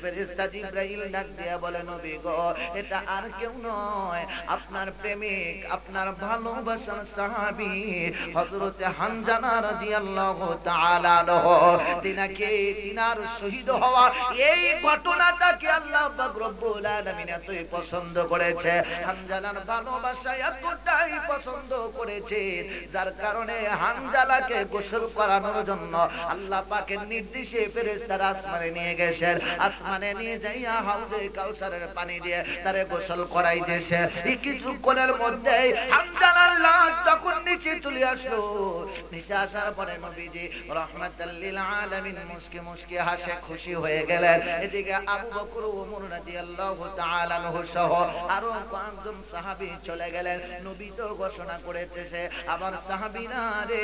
ফেরেশতা জিবরাইল ডাক দিয়া বলে নবী গো এটা আর কেউ নয়, আপনার প্রেমিক, আপনার ভালোবাসার সাহাবী হযরতে হানজালা রাদিয়াল্লাহু তাআলা আনহু। তিনার শহীদ হওয়া এই ঘটনাটাকে আল্লাহ পাক রব্বুল আলামিন এতই পছন্দ করেছে, হানজালার ভালোবাসা এতটাই পছন্দ করেছে, যার কারণে হানজালাকে গোসল করানোর জন্য আল্লাহ পাকের নির্দেশে ফেরেশতারা আসমানে নিয়ে গেছেন। আসমানে নিয়ে যাইয়া হাউজে কাউসারের পানি দিয়ে তারে গোসল করাইতেছে। এই কিছুক্ষণের মধ্যে হানজালার লাশ তখন নিচে তুলে আসলো। নিচে আসার পরে নবীজি রাহমাতাল লিল আলামিন মুস্কি মুস্কি হাসে খুশি হয়ে গেলেন। এদিকে আবু বকর ওমর রাদিয়াল্লাহু তাআলা আনহু সহ আরো কয়েকজন সাহাবী চলে গেলেন। নবী তো ঘোষণা করেছে আমার সাহাবীরা রে,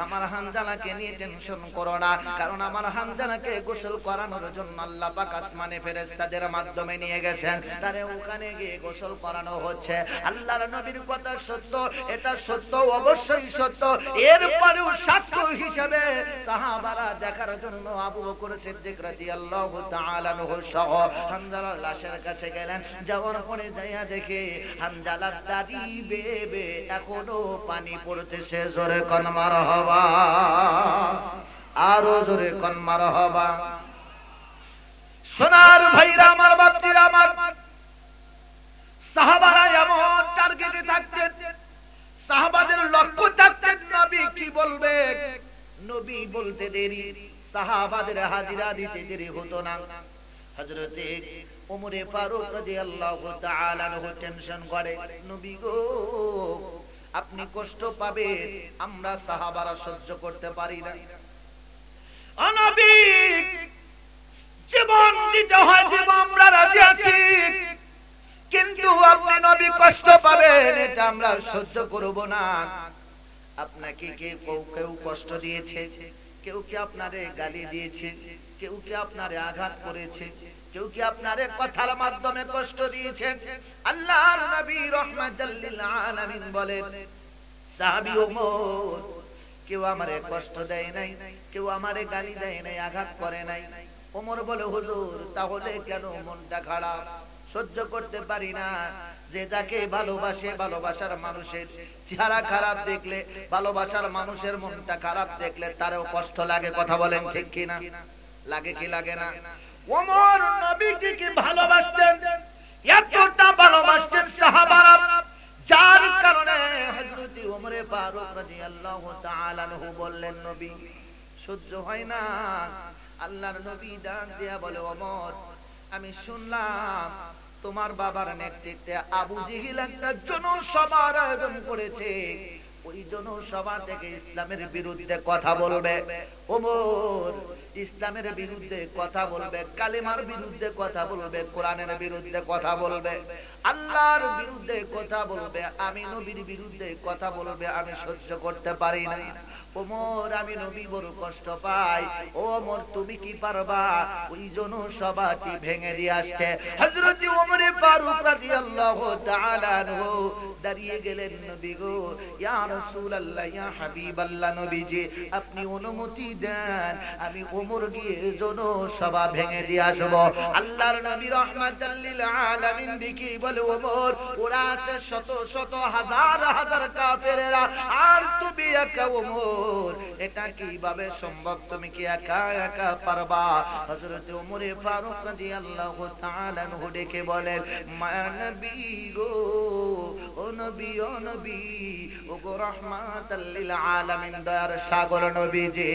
আমার হানজালাকে নিয়ে টেনশন করো না, কারণ আমার হানজালাকে গোসল করানোর জন্য আল্লাহ পাক আসমানে ফেরেশতাদের মাধ্যমে নিয়ে গেছেন, তারে ওখানে গিয়ে গোসল করানো হচ্ছে। আল্লাহর নবীর কথা সত্য, এটা সত্য, অবশ্যই সত্য। এরপরেও সাক্ষ্য হিসেবে সাহাবারা দেখার জন্য আবু বকর সিদ্দিক রাদিয়াল্লাহু তাআলা আনহু সহ হানজালার লাশের কাছে গেলেন। যাওয়ার পরে যাইয়া দেখে হানজালার দাড়ি বেবে এখনো পানি পড়তেছে। জোরে কোন মারহাবা, আরো জোরে কোন মারহাবা। সোনার ভাইরা আমার, বাপজিরা আমার, সাহাবারা এমন টার্গেটে থাকতেন, সাহাবাদের লক্ষ্য থাকতেন নবী কি বলবে। নবী বলতে দেরি, সাহাবাদের হাজিরা দিতে দেরি হতো না। হযরতে ওমর ফারুক রাদিয়াল্লাহু তাআলা আনহু টেনশন করে, নবী গো আপনি কষ্ট পাবেন, আমরা সাহাবারা সহ্য করতে পারি না। ও নবী জীবন দিতে হয়, দিব আমরা রাজি আছি, কিন্তু আপনি নবী কষ্ট পাবেন এটা আমরা সহ্য করব না। আপনাকে কেউ কষ্ট দিয়েছে, কেউ কি আপনারে গালি দিয়েছে, কেউ কি আপনারে আঘাত করেছে, কেউ কি আপনারে কথার মাধ্যমে কষ্ট দিয়েছে? আল্লাহর নবী রাহমাতাল লিল আলামিন বলেন সাহাবী ওমর কেউ আমারে কষ্ট দেয় নাই, কেউ আমারে গালি দেয় নাই, আঘাত করে নাই। ওমর বলে হুজুর তাহলে কেন মনটা খারাপ? সহ্য করতে পারি না যে যাকে ভালোবাসে, ভালোবাসার মানুষের চেহারা খারাপ দেখলে, ভালোবাসার মানুষের মনটা খারাপ দেখলে তারও কষ্ট লাগে। কথা বলেন ঠিক কিনা? লাগে কি লাগে না? ওমর নবীকে কি ভালোবাসতেন, এতটা ভালোবাসতেন সাহাবারা, যার কারণে হযরত ওমর ফারুক রাদিয়াল্লাহু তাআলা আনহু বললেন নবী সহ্য হয় না। আল্লাহর নবী ডাক দিয়া বলে ওমর আমি শুনলাম তোমার বাবার নেতৃত্বে আবু জেহেল একটা জনসভার আয়োজন করেছে, ওই জনসভা থেকে ইসলামের বিরুদ্ধে কথা বলবে। ওমর ইসলামের বিরুদ্ধে কথা বলবে, কালেমার বিরুদ্ধে কথা বলবে, কোরআনের বিরুদ্ধে কথা বলবে, আল্লাহর বিরুদ্ধে কথা বলবে, আমি নবীর বিরুদ্ধে কথা বলবে, আমি সহ্য করতে পারি না। ওমর আমি নবী বড় কষ্ট পাই। ওমর তুমি কি পারবা? ওই জনসভাটি ভেঙে দিয়ে আসছে। হযরত ওমর ফারুক রাদিয়াল্লাহু তাআলা আনহু দাঁড়িয়ে গেলেন, নবী গো ইয়া রাসূলুল্লাহ ইয়া হাবিবাল্লাহ, নবীজি আপনি অনুমতি দেন আমি ওমর গিয়ে জনসভা ভেঙে দিয়ে আসব। আল্লাহর নবী রাহমাতাল লিল আলামিন দেখি বলে ওমর ওরা আছে শত শত হাজার হাজার কাফেরেরা, আর তুমি একা ওমর এটা কিভাবে সম্ভব? তুমি কি একা একা পারবা? হযরত ওমর ফারুক রাদিয়াল্লাহু তাআলা আনহু ডেকে বলেন মায়ার নবী গো, ও নবী, ও নবী, ও গো রাহমাতাল লিল আলামিন, দয়ার সাগর নবীজি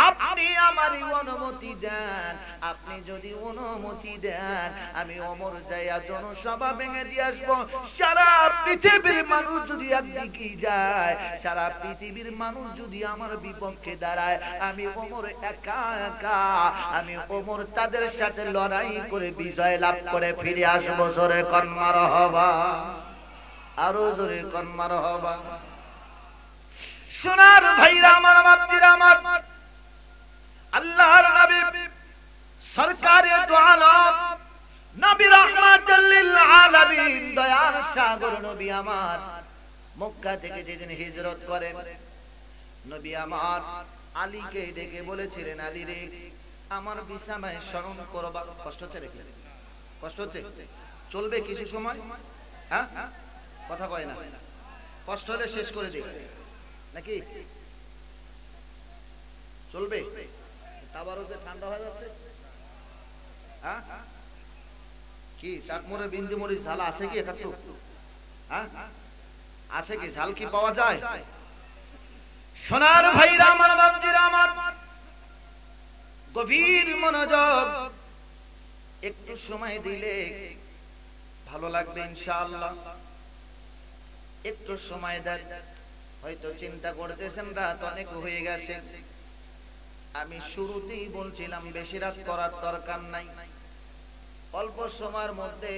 আপনি আমার আমারই অনুমতি দেন, আপনি যদি অনুমতি দেন আমি ওমর যাইয়া জনসভা ভেঙে দিয়ে আসবো। সারা পৃথিবীর মানুষ যদি একদিকে যায়, সারা পৃথিবীর মানুষ যদি আমার বিপক্ষে দাঁড়ায়, আমি ওমর একা একা, আমি ওমর তাদের সাথে লড়াই করে বিজয় লাভ করে ফিরে আসবো। জোরে কোন মারহাবা, আরো জোরে কোন মারহাবা। সোনার ভাইরা আমার, বাপজিরা আমার, আল্লাহর নবী সরকারে দু আলম নবী রাহমাতুল লিল আলামিন দয়ার সাগর নবী আমার মক্কা থেকে যেদিন হিজরত করেন, নবী আমার আলীকে ডেকে বলেছিলেন, আলী রে আমার বিছানায় শরণ করবা। কষ্ট হচ্ছে রে? কষ্ট হচ্ছে? চলবে কিছু সময়? হ্যাঁ, কথা কয় না। কষ্ট হলে শেষ করে দিই নাকি? চলবে? তাবারকে ঠান্ডা হয়ে যাচ্ছে। হ্যাঁ, কি চাকমুরে বিন্দি মরিচ ঝাল আছে কি একটু? হ্যাঁ, আছে কি? ঝাল কি পাওয়া যায়? সোনার ভাইরা আমার, বাপজিরা আমার, গভীর মনোযোগ, একটু সময় দিলে ভালো লাগবে ইনশাআল্লাহ। একটু সময় দেন। হয়তো চিন্তা করতেছেন রাত অনেক হয়ে গেছে। আমি শুরুতেই বলছিলাম বেশি রাত করার দরকার নাই, অল্প সময়ের মধ্যে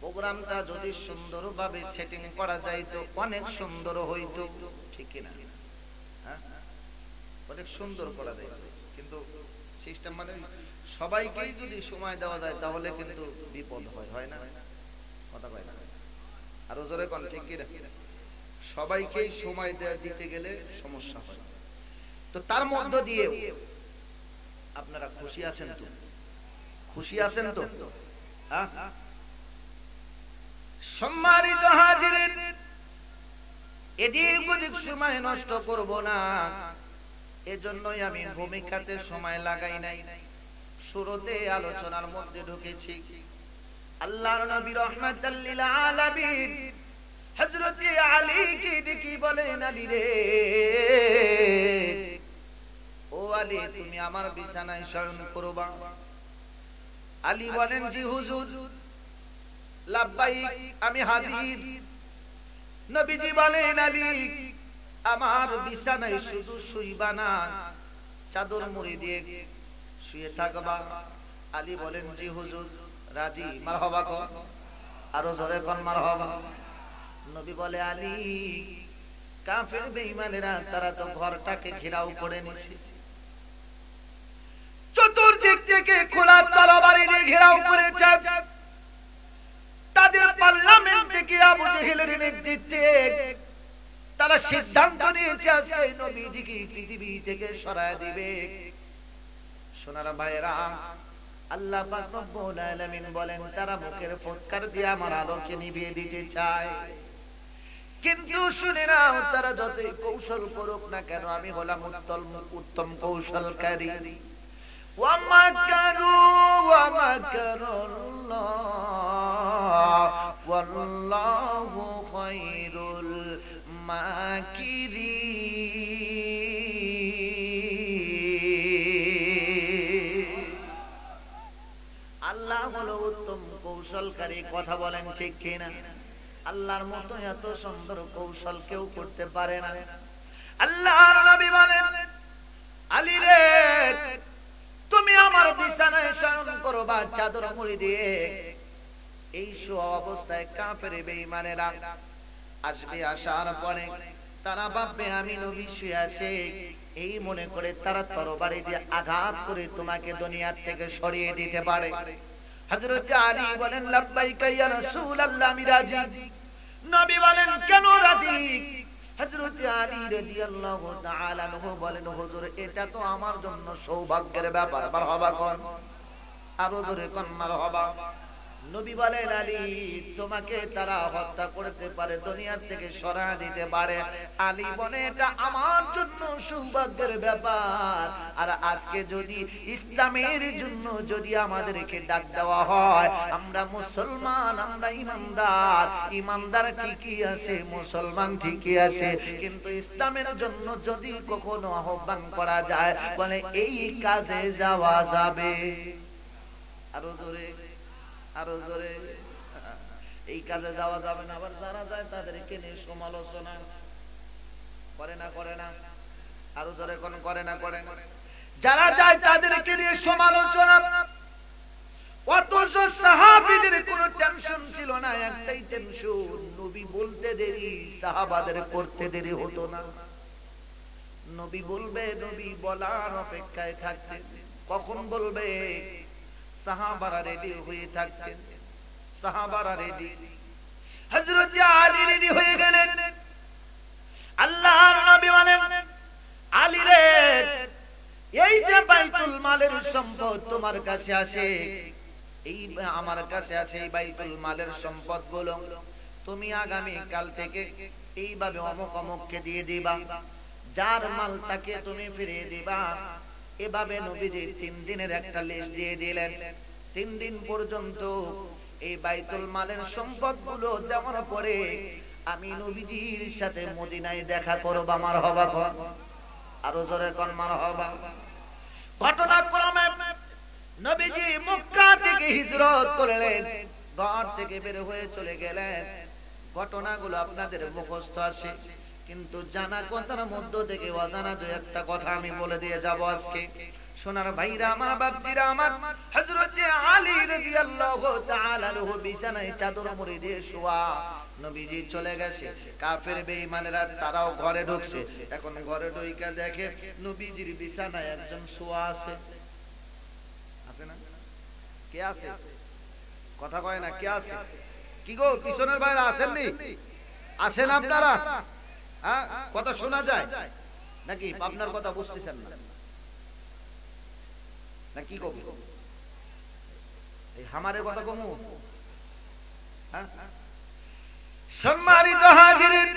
প্রোগ্রামটা যদি সুন্দরভাবে সেটিং করা যায় তো অনেক সুন্দর হইতো, ঠিক কিনা? হ্যাঁ, অনেক সুন্দর করা যায়, কিন্তু সিস্টেম মানে সবাইকেই যদি সময় দেওয়া যায় তাহলে কিন্তু বিপদ হয়, হয় না? কথা কয় না, আরো জোরে কোন, ঠিক কিনা? সবাইকেই সময় দিতে গেলে সমস্যা হয়। তো তার মধ্য দিয়ে আপনারা খুশি আছেন তো? খুশি আছেন তো? হ্যাঁ, সম্মানিত হাজিরিন, এদিক ওদিক সময় নষ্ট করব না, এজন্যই আমি ভূমিকাতে সময় লাগাই নাই। শুরুতে আলোচনার মধ্যে ঢুকেছি। আল্লাহর নবী রাহমাতুল লিল আলামিন হযরত আলী কে ডেকে বলেন, আলী রে, ও আলী তুমি আমার বিছানায় শয়ন করবা। আলী বলেন, জি হুজুর, লাব্বাইক, আমি হাজির। নবীজি বলেন, আলী আমার বিছানায় শুধু শুইবা না, চাদর মুড়ি দিয়ে শুয়ে থাকবা। আলী বলেন, জি হুজুর, রাজি। মারহাবা কর, আরো জোরে কোন মারহাবা। নবী বলে, আলী কাফের বেঈমানেরা তারা তো ঘরটাকে ঘেরাও করে নিছে, চতুর্দিক থেকে খোলা তরবারি দিয়ে ঘেরাও করেছে। তাদের পার্লামেন্ট থেকে আবু জেহেলের নেতৃত্বে তারা সিদ্ধান্ত নিয়েছে আজকে নবীজিকে পৃথিবী থেকে সরায় দিবে। সোনার ভাইরা, আল্লাহ পাক রব্বুল আলামিন বলেন, তারা মুখের ফুৎকার দিয়ে আমার আলোকে নিভিয়ে দিতে চায়, কিন্তু শুনে নাও, তারা যতই কৌশল করুক না কেন, আমি হলাম উত্তম কৌশলকারী। ওয়ামাকারু ওয়ামাকারুল্লাহ ওয়াল্লাহু খায়রুল মাকিরিন। আল্লাহ হলো উত্তম কৌশলকারী। কথা বলেন ঠিক কিনা? আল্লাহর মতো এত সুন্দর কৌশল কেউ করতে পারে না। আল্লাহর নবী বলেন, আলী রে, তুমি আমার বিছানায় শয়ন করবা চাদর মুড়ি দিয়ে। এই অবস্থায় কাফের বেঈমানেরা আসবে, আসার পরে তারা ভাববে আমি নবী শুয়ে আছি, এই মনে করে তারা তরবারি দিয়ে আঘাত করে তোমাকে দুনিয়ার থেকে সরিয়ে দিতে পারে। হযরত আলী বলেন, লাব্বাইকা ইয়া রাসূলুল্লাহ, আমি রাজি। নবী বলেন, কেন রাজি? হযরত আলী রাদিয়াল্লাহু তাআলা আনহু বলেন, হুজুর এটা তো আমার জন্য সৌভাগ্যের ব্যাপার। মারহাবা কোন, আরো জোরে কোন মারহাবা। নবী বলেন, আলী তোমাকে তারা হত্যা করতে পারে, দুনিয়া থেকে সরিয়ে দিতে পারে। আলী বলে, এটা আমার জন্য সৌভাগ্যের ব্যাপার। আর আজকে যদি ইসলামের জন্য যদি আমাদেরকে ডাক দেওয়া হয়, আমরা মুসলমান, আমরা ইমানদার ঠিকই আছে, মুসলমান ঠিকই আছে, কিন্তু ইসলামের জন্য যদি কখনো আহ্বান করা যায়, বলে এই কাজে যাওয়া যাবে। আরো জোরে, আরো জোরে। এই কাজে যাওয়া যাবে না। আবার যারা যায় তাদেরকে নিয়ে সমালোচনা করে না? আরো জোরে কোন করে না? যারা যায় তাদেরকে নিয়ে সমালোচনা। অথচ সাহাবীদের কোনো টেনশন ছিল না, একটাই টেনশন, নবী বলতে দেরি, সাহাবাদের করতে দেরি হতো না। নবী বলবে, নবী বলার অপেক্ষায় থাকতেন, কখন বলবে সাহাবারা রেডি হয়ে থাকতেন। সাহাবারা রেডি, হযরত আলী রেডি হয়ে গেলেন। আল্লাহর নবী বলেন, আলী রে, এই যে বাইতুল মালের সম্পদ তোমার কাছে আছে, এই আমার কাছে আছে, এই বাইতুল মালের সম্পদগুলো তুমি আগামী কাল থেকে এইভাবে অমুক অমুককে দিয়ে দিবা, যার মাল তাকে তুমি ফিরিয়ে দিবা। এভাবে নবীজি 3 দিনের একটা লিস্ট দিয়ে দিলেন। 3 দিন পর্যন্ত এই বাইতুল মালের সম্পদগুলো দেওয়ার পরে আমি নবীজির সাথে মদিনায় দেখা করব। আমার হবা কোন? আরো জোরে কোন মারহাবা। ঘটনাক্রমে নবীজি মক্কা থেকে হিজরত করলেন, ঘর থেকে বের হয়ে চলে গেলেন। ঘটনাগুলো আপনাদের মুখস্থ আছে, কিন্তু জানা কথার মধ্য থেকে অজানা দুই একটা কথা আমি বলে দিয়ে যাব আজকে। সোনার ভাইরা আমার, বাপজিরা আমার, হযরত আলী রাদিয়াল্লাহু তাআলা আনহু বিছানায় চাদর মুড়ি দিয়ে শোয়া। নবীজি চলে গেছে, কাফের বেঈমানেরা তারাও ঘরে ঢুকছে। এখন ঘরে ঢুকে দেখে নবীজির বিছানায় একজন শোয়া আছে। আছে না? কে আছে? কথা কয় না, কে আছে? কি গো পিছনের বাইরে আসেননি? আসেন আপনারা? হ্যাঁ, কথা শোনা যায় নাকি? আপনার কথা বুঝতেছেন না নাকি? কবি এই আমারে কথা কমু? হ্যাঁ, সম্মানিত হাজিরিন,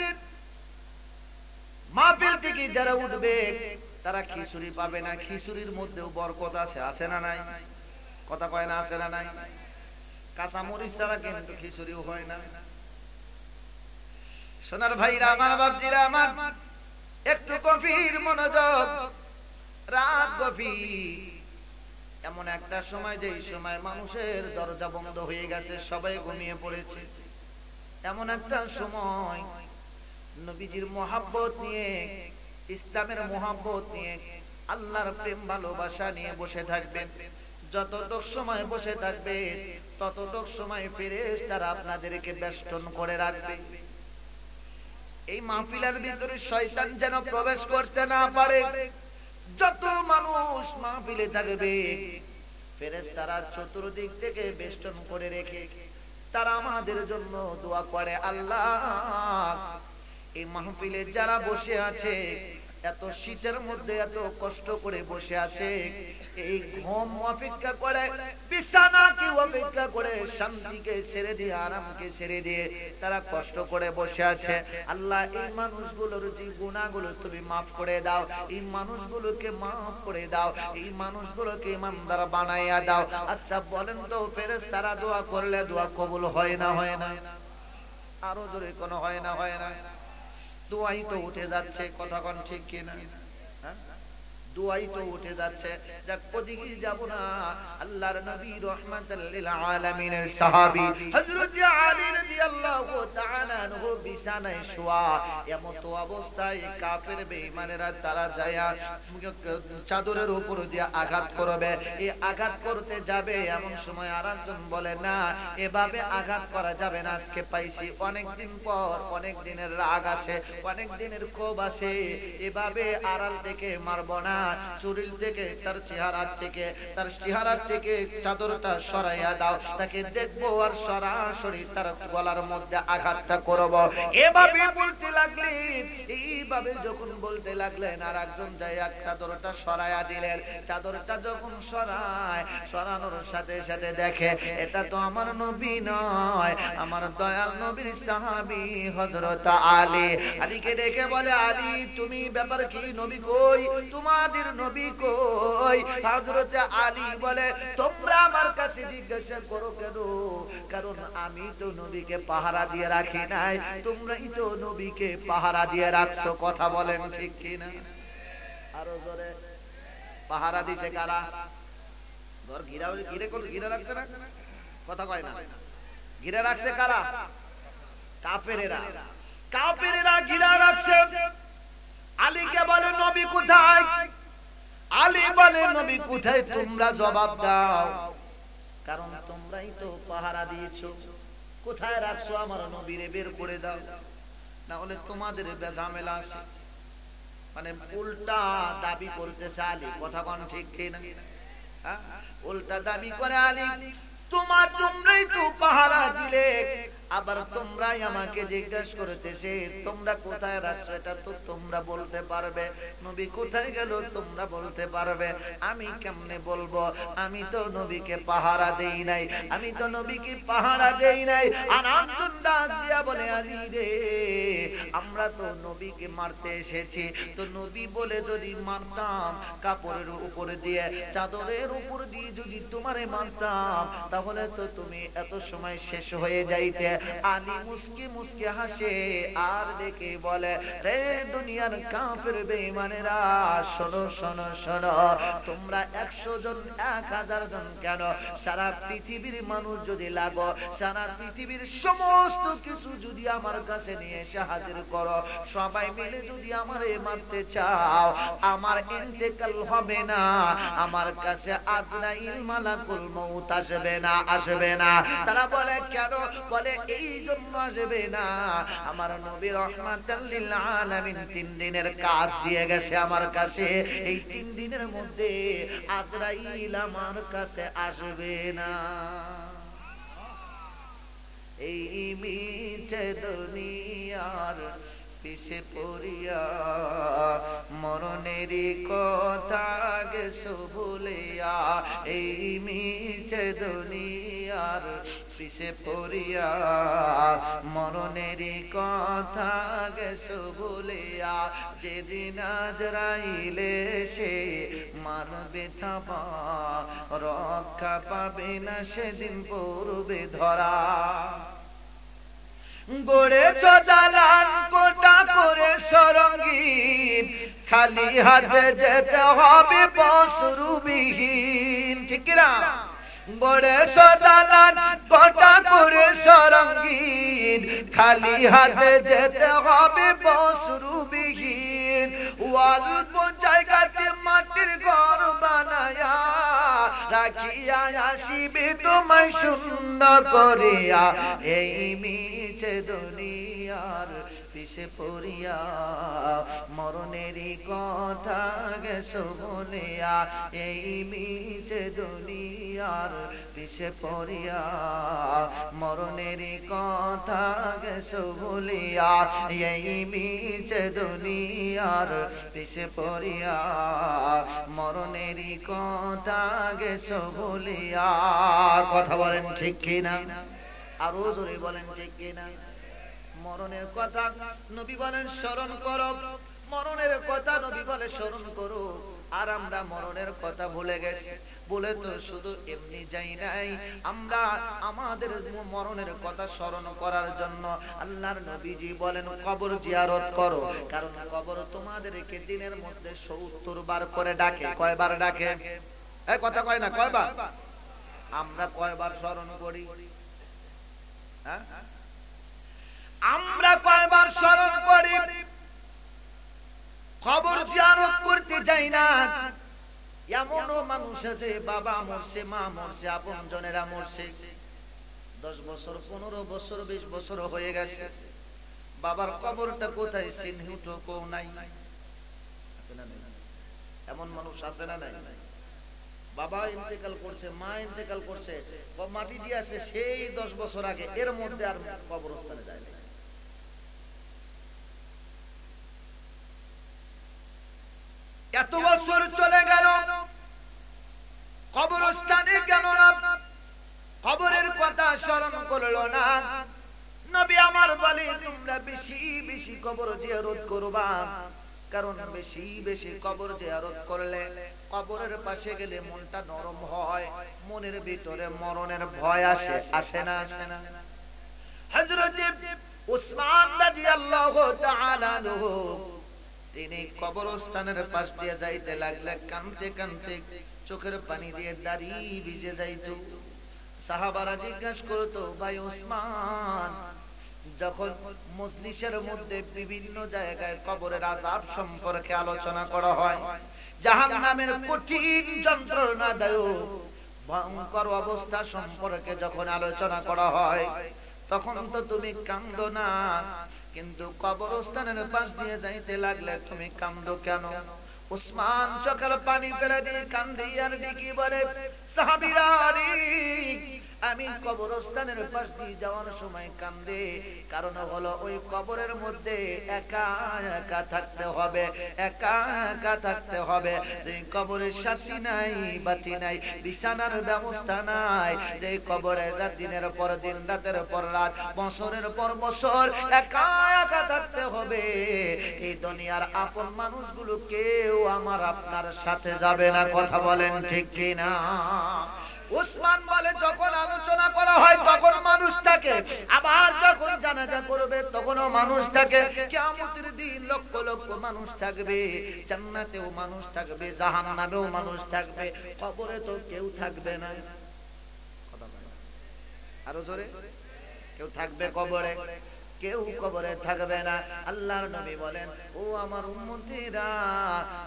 মাহফিল থেকে যারা উঠবে তারা খিচুড়ি পাবে না। খিচুড়ির মধ্যেও বরকত আছে, আছে না নাই? কথা কয় না, আছে না নাই? কাঁচা মরিচ ছাড়া কিন্তু খিচুড়িও হয় না। সোনার ভাইরা আমার, বাপজিরা আমার, একটু গভীর মনোযোগ। রাত গভীর, এমন একটা সময় যেই সময় মানুষের দরজা বন্ধ হয়ে গেছে, সবাই ঘুমিয়ে পড়েছে। এমন একটা সময় নবীজির মহব্বত নিয়ে, ইসলামের মহব্বত নিয়ে, আল্লাহর প্রেম ভালোবাসা নিয়ে বসে থাকবেন। যতটুক সময় বসে থাকবে ততটুক সময় ফেরেশতারা আপনাদেরকে বেষ্টন করে রাখবে। এই মাহফিলের ভিতরে শয়তান যেন প্রবেশ করতে না পারে। যত মানুষ মাহফিলে থাকবে ফেরেশতারা চতুর্দিক থেকে বেষ্টন করে রেখে তারা আমাদের জন্য দোয়া করে, আল্লাহ এই মাহফিলে যারা বসে আছে, এত শীতের মধ্যে এত কষ্ট করে বসে আছে, এই ঘুম অপেক্ষা করে, বিছানাকে অপেক্ষা করে, শান্তিকে ছেড়ে দিয়ে, আরামকে ছেড়ে দিয়ে তারা কষ্ট করে বসে আছে। আল্লাহ এই মানুষগুলোর যে গুনাহগুলো তুমি মাফ করে দাও, এই মানুষগুলোকে মাফ করে দাও, এই মানুষগুলোকে ইমানদার বানাইয়া দাও। আচ্ছা বলেন তো, ফেরেশতারা দোয়া করলে দোয়া কবুল হয় না? হয় না? আরো জোরে কোন হয় না? হয় না? দোয়াই তো উঠে যাচ্ছে, কথা কোন ঠিক কিনা? দোয়াই তো উঠে যাচ্ছে। যাক, ওদিকে যাব না। আল্লাহর নবী রাহমাতাল লিল আলামিনের সাহাবী হযরত আলী রাদিয়াল্লাহু তাআলা আনহু বিছানায় শোয়া। এমত অবস্থায় কাফের বেঈমানেরা তারা যায়া চাদরের উপর দিয়ে আঘাত করবে। এই আঘাত করতে যাবে, এমন সময় আরেকজন বলে, না, এভাবে আঘাত করা যাবে না। আজকে পাইছি অনেক দিন পর, অনেক দিনের রাগ আছে, অনেক দিনের ক্ষোভ আছে, এভাবে আড়াল থেকে মারব না। চুরিল থেকে, তার চেহারা থেকে চাদরটা সরাইয়া দাও, তাকে দেখবো আর সরাসরি তার গলার মধ্যে আঘাতটা করব। এভাবে বলতে লাগলেন। এইভাবে যখন বলতে লাগলেন, আর একজন যায় চাদরটা সরাইয়া দিলেন। চাদরটা যখন সরানোর সাথে সাথে দেখে এটা তো আমার নবী নয়, আমার দয়াল নবীর সাহাবী হযরত আলী। আলীকে দেখে বলে, আলী তুমি ব্যাপার কি? নবী কই? তোমাদের নবী কই? নয়। হযরত আলী বলে তোমরা আমার কাছে জিজ্ঞাসা করো কেন? কারণ আমি তো নবীকে পাহারা দিয়ে রাখি নাই, তোমরাই তো নবীকে পাহারা দিয়ে রাখছো। কথা বলেন ঠিক কি না? আরো জোরে। পাহারা দিছে কারা? ঘর ঘিরে রাখছে না? কথা কয় না? ঘিরে রাখছে কারা? কাফেরেরা। কাফেরেরা ঘিরে রাখছে। আলীকে বলে নবী কোথায়? আলী বলে নবী কোথায়? তোমরা জবাব দাও, কারণ তোমরাই তো পাহারা দিয়েছো। কোথায় রাখছো আমার নবীরে? বের করে দাও, না হলে তোমাদের বেঝামেলা আছে। মানে উল্টা দাবি করতেছে আলী। কথা কোন ঠিক কিনা? উল্টা দাবি করে আলী, তোমরাই তো পাহারা দিলে, আবার তোমরাই আমাকে জিজ্ঞাসা করতেছে তোমরা কোথায় রাখছো, এটা তো তোমরা বলতে পারবে। নবী কোথায় গেল তোমরা বলতে পারবে, আমি কেমনে বলবো? আমি তো নবীকে পাহারা দেই নাই, আমি তো নবীকে পাহারা দেই নাই। আর একজন ডাক দিয়া বলে আলী রে, আমরা তো নবীকে মারতে এসেছি, তো নবী বলে যদি মারতাম কাপড়ের উপর দিয়ে, চাদরের উপর দিয়ে যদি তোমারে মারতাম, তাহলে তো তুমি এত সময় শেষ হয়ে যাইতে। আলী মুস্কি মুস্কি হাসে আর ডেকে বলে, রে দুনিয়ার কাফের বেঈমানেরা, শোনো শোনো শোনো, তোমরা 100 জন 1000 জন কেন, সারা পৃথিবীর মানুষ যদি লাগো, সারা পৃথিবীর সমস্ত কিছু যদি আমার কাছে নিয়ে এসে হাজির করো, সবাই মিলে যদি আমারে মারতে চাও, আমার ইন্তেকাল হবে না, আমার কাছে আজরাইল মালাকুল মউত আসবে না, আসবে না। তারা বলে কেন? বলে এই জন্য আসবে না, আমার নবী রাহমাতাল লিল আলামিন 3 দিনের কাজ দিয়ে গেছে আমার কাছে, এই 3 দিনের মধ্যে আজরাইল আমার কাছে আসবে না। এই মিছে দুনিয়ার পিছে পড়িয়া, মরণের কথা গেছো ভুলিয়া, এই মিছে দুনিয়ার পিছে পড়িয়া, মরণের কথা গেছো ভুলিয়া, যেদিন আজরাইলে সে মারবে থাপা, রক্ষা পাবে না সেদিন পড়বে ধরা। গড়েছ দালান কোটা করে সরঙ্গিন, খালি হাতে যেতে হবে বসরুবিহীন। ঠিক না? গড়েছ দালান কোটা করে সরঙ্গিন, খালি হাতে যেতে হবে বসরুবিহীন। অল্প জায়গাতে মাটির ঘর বানায়া রাখিয়া আসিবে তোমায় শূন্য করিয়া, এই মিছে দুনিয়ার পিছে পড়িয়া, মরণেরই কথা গেছো বলিয়া, এই মিছে দুনিয়ার পিছে পড়িয়া, মরণেরই কথা গেছো বলিয়া, এই মিছে দুনিয়ার পিছে পড়িয়া, মরণেরই কথা গেছো বলিয়া। কথা বলেন ঠিক কিনা? আরো জোরে বলেন ঠিক কিনা? মরণের কথা নবী বলেন স্মরণ করো, মরণের কথা নবী বলে স্মরণ করো। আর আমরা মরণের কথা ভুলে গেছি। বলে তো শুধু এমনি যাই নাই, আমরা আমাদের মরণের কথা স্মরণ করার জন্য আল্লাহর নবীজি বলেন কবর জিয়ারত করো, কারণ কবর তোমাদেরকে দিনের মধ্যে 70 বার করে ডাকে। কয়বার ডাকে? এই কথা কয় না, কয়বার? আমরা কয়বার স্মরণ করি? হ্যাঁ, আমরা কয়বার স্মরণ করি? কবর জিয়ারত করতে যাই না। এমনও মানুষ আছে, বাবা মরছে, মা মরছে, আপনজনেরা মরছে, 10 বছর 15 বছর 20 বছর হয়ে গেছে, বাবার কবরটা কোথায় চিহ্নিটুকু নাই। আছে না নাই? এমন মানুষ আছে না নাই? বাবা ইন্তেকাল করছে, মা ইন্তেকাল করছে, মাটি দিয়ে আসে সেই 10 বছর আগে, এর মধ্যে আর কবরস্থানে যায় না। এত বছর চলে গেল, কবরস্থানে গেল না, কবরের কথা স্মরণ করলো না। নবী আমার বলে তোমরা বেশি বেশি কবর জিয়ারত করবা, কারণ বেশি বেশি কবর জিয়ারত করলে কবরের পাশে গেলে মনটা নরম হয়, মনের ভিতরে মরণের ভয় আসে, আসে না? আসে না? হযরত উসমান রাদিয়াল্লাহু তাআলা আনহু তিনি কবরস্থানের পাশ দিয়ে যাইতে লাগলে কাঁদতে কাঁদতে চোখের পানি দিয়ে দাড়ি ভিজে যাইত। সাহাবারা জিজ্ঞাসা করতো, ভাই উসমান, যখন মজলিসের মধ্যে বিভিন্ন জায়গায় কবরের আযাব সম্পর্কে আলোচনা করা হয়, জাহান্নামের কঠিন যন্ত্রণাদায়ক ভয়ঙ্কর অবস্থা সম্পর্কে যখন আলোচনা করা হয়, তখন তো তুমি কান্দো না, কিন্তু কবরস্থানের পাশ দিয়ে যাইতে লাগলে তুমি কান্দো কেন? উসমান চোখের পানি ফেলে দিয়ে কান্দে আর ডেকে বলে, সাহাবীরা রে, আমি কবরস্থানের পাশ দিয়ে যাওয়ার সময় কান্দে, কারণ হলো ওই কবরের মধ্যে একা একা থাকতে হবে, একা একা থাকতে হবে। যে কবরের সাথী নাই, বাতি নাই, বিছানার ব্যবস্থা নাই, যে কবরে দিনের পর দিন, রাতের পর রাত, বছরের পর বছর একা একা থাকতে হবে। এই দুনিয়ার আপন মানুষগুলো কেউ আমার আপনার সাথে যাবে না। কথা বলেন ঠিক কি না? উসমান বলে, যখন আলোচনা করা হয় তখন মানুষ থাকে, আবার যখন জানাজা করবে তখনও মানুষ থাকে। কিয়ামতের দিন লক্ষ লক্ষ মানুষ থাকবে, জান্নাতেও মানুষ থাকবে, জাহান্নামেও মানুষ থাকবে, কবরে তো কেউ থাকবে না। আরো জোরে, কেউ থাকবে কবরে? কেউ কবরে থাকবে না। আল্লাহর নবী বলেন, ও আমার উম্মতীরা,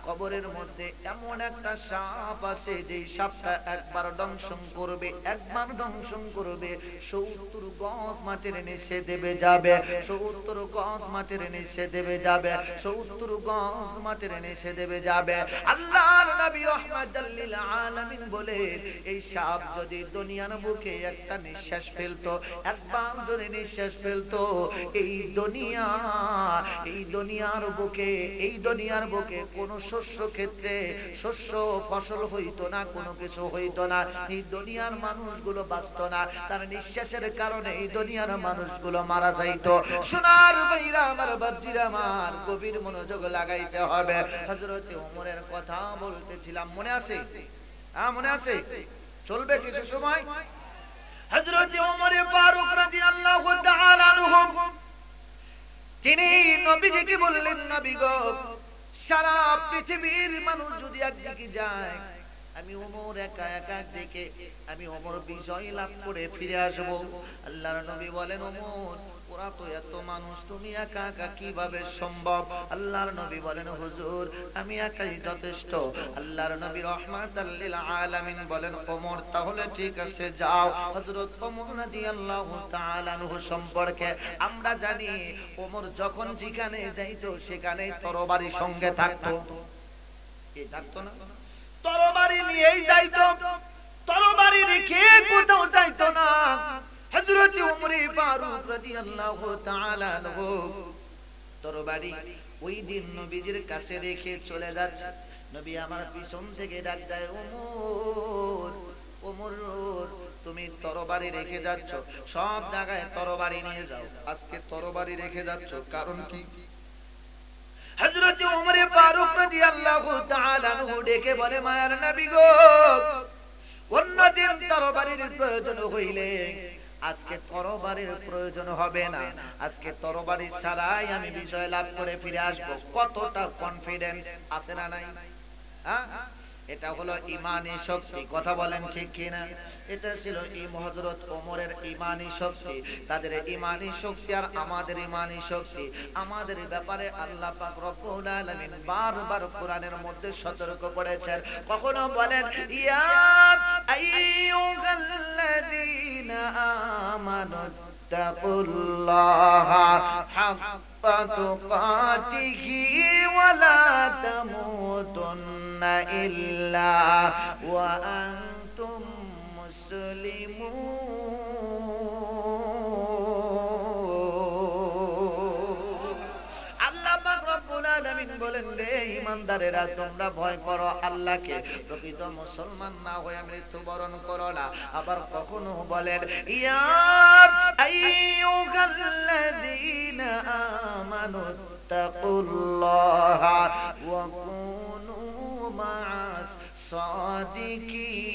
কবরের মধ্যে এমন একটা সাপ আছে, যে সাপটা একবার দংশন করবে, একবার দংশন করবে 70 গজ মাটির নিচে দেবে যাবে, 70 গজ মাটির নিচে দেবে যাবে, 70 গজ মাটির নিচে দেবে যাবে। আল্লাহর নবী রাহমাতাল লিল আলামিন বলে, এই সাপ যদি দুনিয়ার বুকে একটা নিঃশ্বাস ফেলতো, একবার যদি নিঃশ্বাস ফেলতো, এই দুনিয়ার বুকে কোন শস্য ক্ষেত্রে শস্য ফসল হইতো না, কোনো কিছু হইতো না, এই দুনিয়ার মানুষগুলো বাঁচতো না, তার নিঃশ্বাসের কারণে এই দুনিয়ার মানুষগুলো মারা যাইতো। সোনার ভাইরা আমার, বাপজিরা আমার, গভীর মনোযোগ লাগাইতে হবে। হযরত ওমরের কথা বলতেছিলাম, মনে আছে? মনে আছে? চলবে কিছু সময়। হযরত ওমর ফারুক রাদিয়াল্লাহু তাআলা আনহু তিনি নবীজিকে বললেন, নবী গো, সারা পৃথিবীর মানুষ যদি একদিকে যায়, আমি ওমর একা একা দিকে, আমি ওমর বিজয় লাভ করে ফিরে আসব। আল্লাহর নবী বলেন, ওমর, ওরা তো এত মানুষ, তুমি একা একা কিভাবে সম্ভব? আল্লাহর নবী বলেন, হুজুর, আমি একাই যথেষ্ট। আল্লাহর নবী রাহমাতাল লিল আলামিন বলেন, ওমর, তাহলে ঠিক আছে, যাও। হযরত ওমর রাদিয়াল্লাহু তাআলা আনহু সম্পর্কে আমরা জানি, ওমর যখন যেখানে যাইতো সেখানে তরবারি সঙ্গে থাকতো। কি থাকতো না? তরবারি নিয়েই যাইতো, তরবারি রেখে কোথাও যাইতো না। হযরত ওমর ফারুক রাদিয়াল্লাহু তাআলা আনহু তরবারি ওই দিন নবীজির কাছে রেখে চলে যাচ্ছে। নবী আমার পিছন থেকে ডাক দেয়, ওমর, ওমর, তুমি তরবারি রেখে যাচ্ছ, সব জায়গায় তরবারি নিয়ে যাও, আজকে তরবারি রেখে যাচ্ছ, কারণ কি? হযরত ওমর ফারুক রাদিয়াল্লাহু তাআলা আনহু ডেকে বলে, মায়ার নবী গো, অন্যদিন তরবারির প্রয়োজন হইলে আজকে তরবারির প্রয়োজন হবে না, আজকে তরবারি ছাড়াই আমি বিজয় লাভ করে ফিরে আসব। কতটা কনফিডেন্স আছে না নাই? হ্যাঁ, এটা হলো ঈমানি শক্তি। কথা বলেন ঠিক কিনা? এটা ছিল হযরত ওমরের ঈমানি শক্তি, তাদের ঈমানি শক্তি আর আমাদের ঈমানি শক্তি। আমাদের ব্যাপারে আল্লাহ পাক রব্বুল আলামিন বারবার কোরআনের মধ্যে সতর্ক করেছেন। কখনো বলেন, ইয়া আইয়ুহাল্লাযীনা আমানু তাকুল্লাহা হাক্কা তুকাতিহি ওয়া লা তামুতুন্না ইল্লা ওয়া আনতুম মুসলিমুন। আল্লাহ পাক রব্বুল আলামিন বলেন, রে ঈমানদারেরা, তোমরা ভয় করো আল্লাহকে, প্রকৃত মুসলমান না হয়ে মৃত্যুবরণ করো না। আবার কখনো বলেন, ইয়া আইয়ুহাল্লাযীনা আমানু তাকুল্লাহা ওয়া কুনু মা'আস সাদিকিন।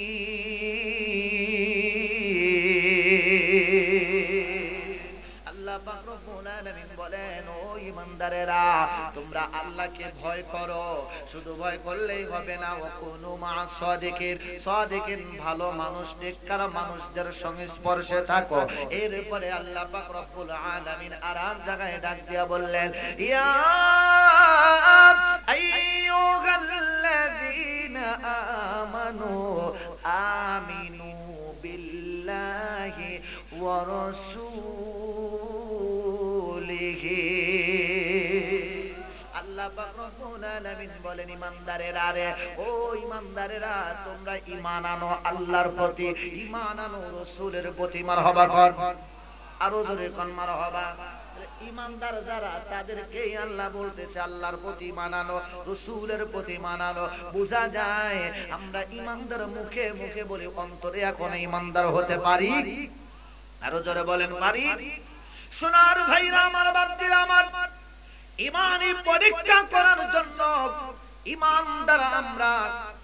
আল্লাহ পাক রব্বুল আলামিন বলেন, ও ঈমানদারেরা তোমরা আল্লাহকে ভয় করো, শুধু ভয় করলেই হবে না, ওয়াকুনু মা'আস সাদিকিন, সাদিকিন ভালো মানুষ, নেককার মানুষদের সংস্পর্শে থাকো। এরপরে আল্লাহ পাক রব্বুল আলামিন আর এক জায়গায় ডাক দিয়া বললেন, ইয়া আইয়ুহাল্লাযীনা আমানু আমিনু বিল্লাহি ওয়া রাসূলিহি। আল্লাহ পাক রব্বুল আলামিন বলেন, ঈমানদারেরা রে, ও ঈমানদারেরা তোমরা ঈমান আনো আল্লাহর প্রতি, ঈমান আনো রাসূলের প্রতি। মারহাবা কর, আরো জোরে কোন মারহাবা। ঈমানদার যারা তাদেরকেই আল্লাহ বলতেছে আল্লাহর প্রতি ঈমান আনো, রাসূলের প্রতি ঈমান আনো। বোঝা যায় আমরা ঈমানদার মুখে মুখে বলি, অন্তরে এখন ঈমানদার হতে পারি? আরো জোরে বলেন, পারি? সোনার ভাইরা আমার, বাপজিরা আমার, ঈমানি পরীক্ষা করার জন্য ঈমানদার আমরা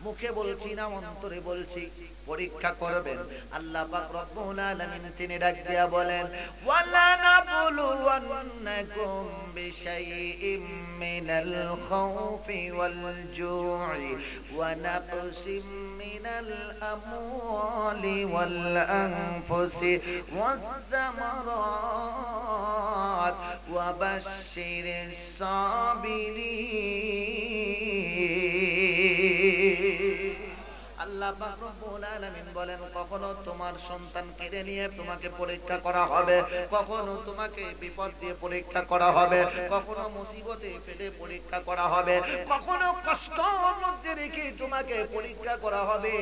মুখে বলছি না, অন্তরে বলছি, পরীক্ষা করবেন আল্লাহ পাক রব্বুল আলামিন। তিনি ডাক দিয়া বলেন, ওয়ালা নাবলুওয়ান্নাকুম বিশাইইম মিনাল খাউফি ওয়াল জু'i ওয়া নাকসিম মিনাল আমওয়ালি ওয়াল আনফুসি ওয়াজ যামারাত ওয়া বাশশিরিস সাবিরিন। আল্লাহ পাক রব্বুল আলামিন বলেন, কখনো তোমার সন্তান কেড়ে নিয়ে তোমাকে পরীক্ষা করা হবে, কখনো তোমাকে বিপদ দিয়ে পরীক্ষা করা হবে, কখনো মুসিবতে ফেলে পরীক্ষা করা হবে, কখনো কষ্টের মধ্যে রেখে তোমাকে পরীক্ষা করা হবে,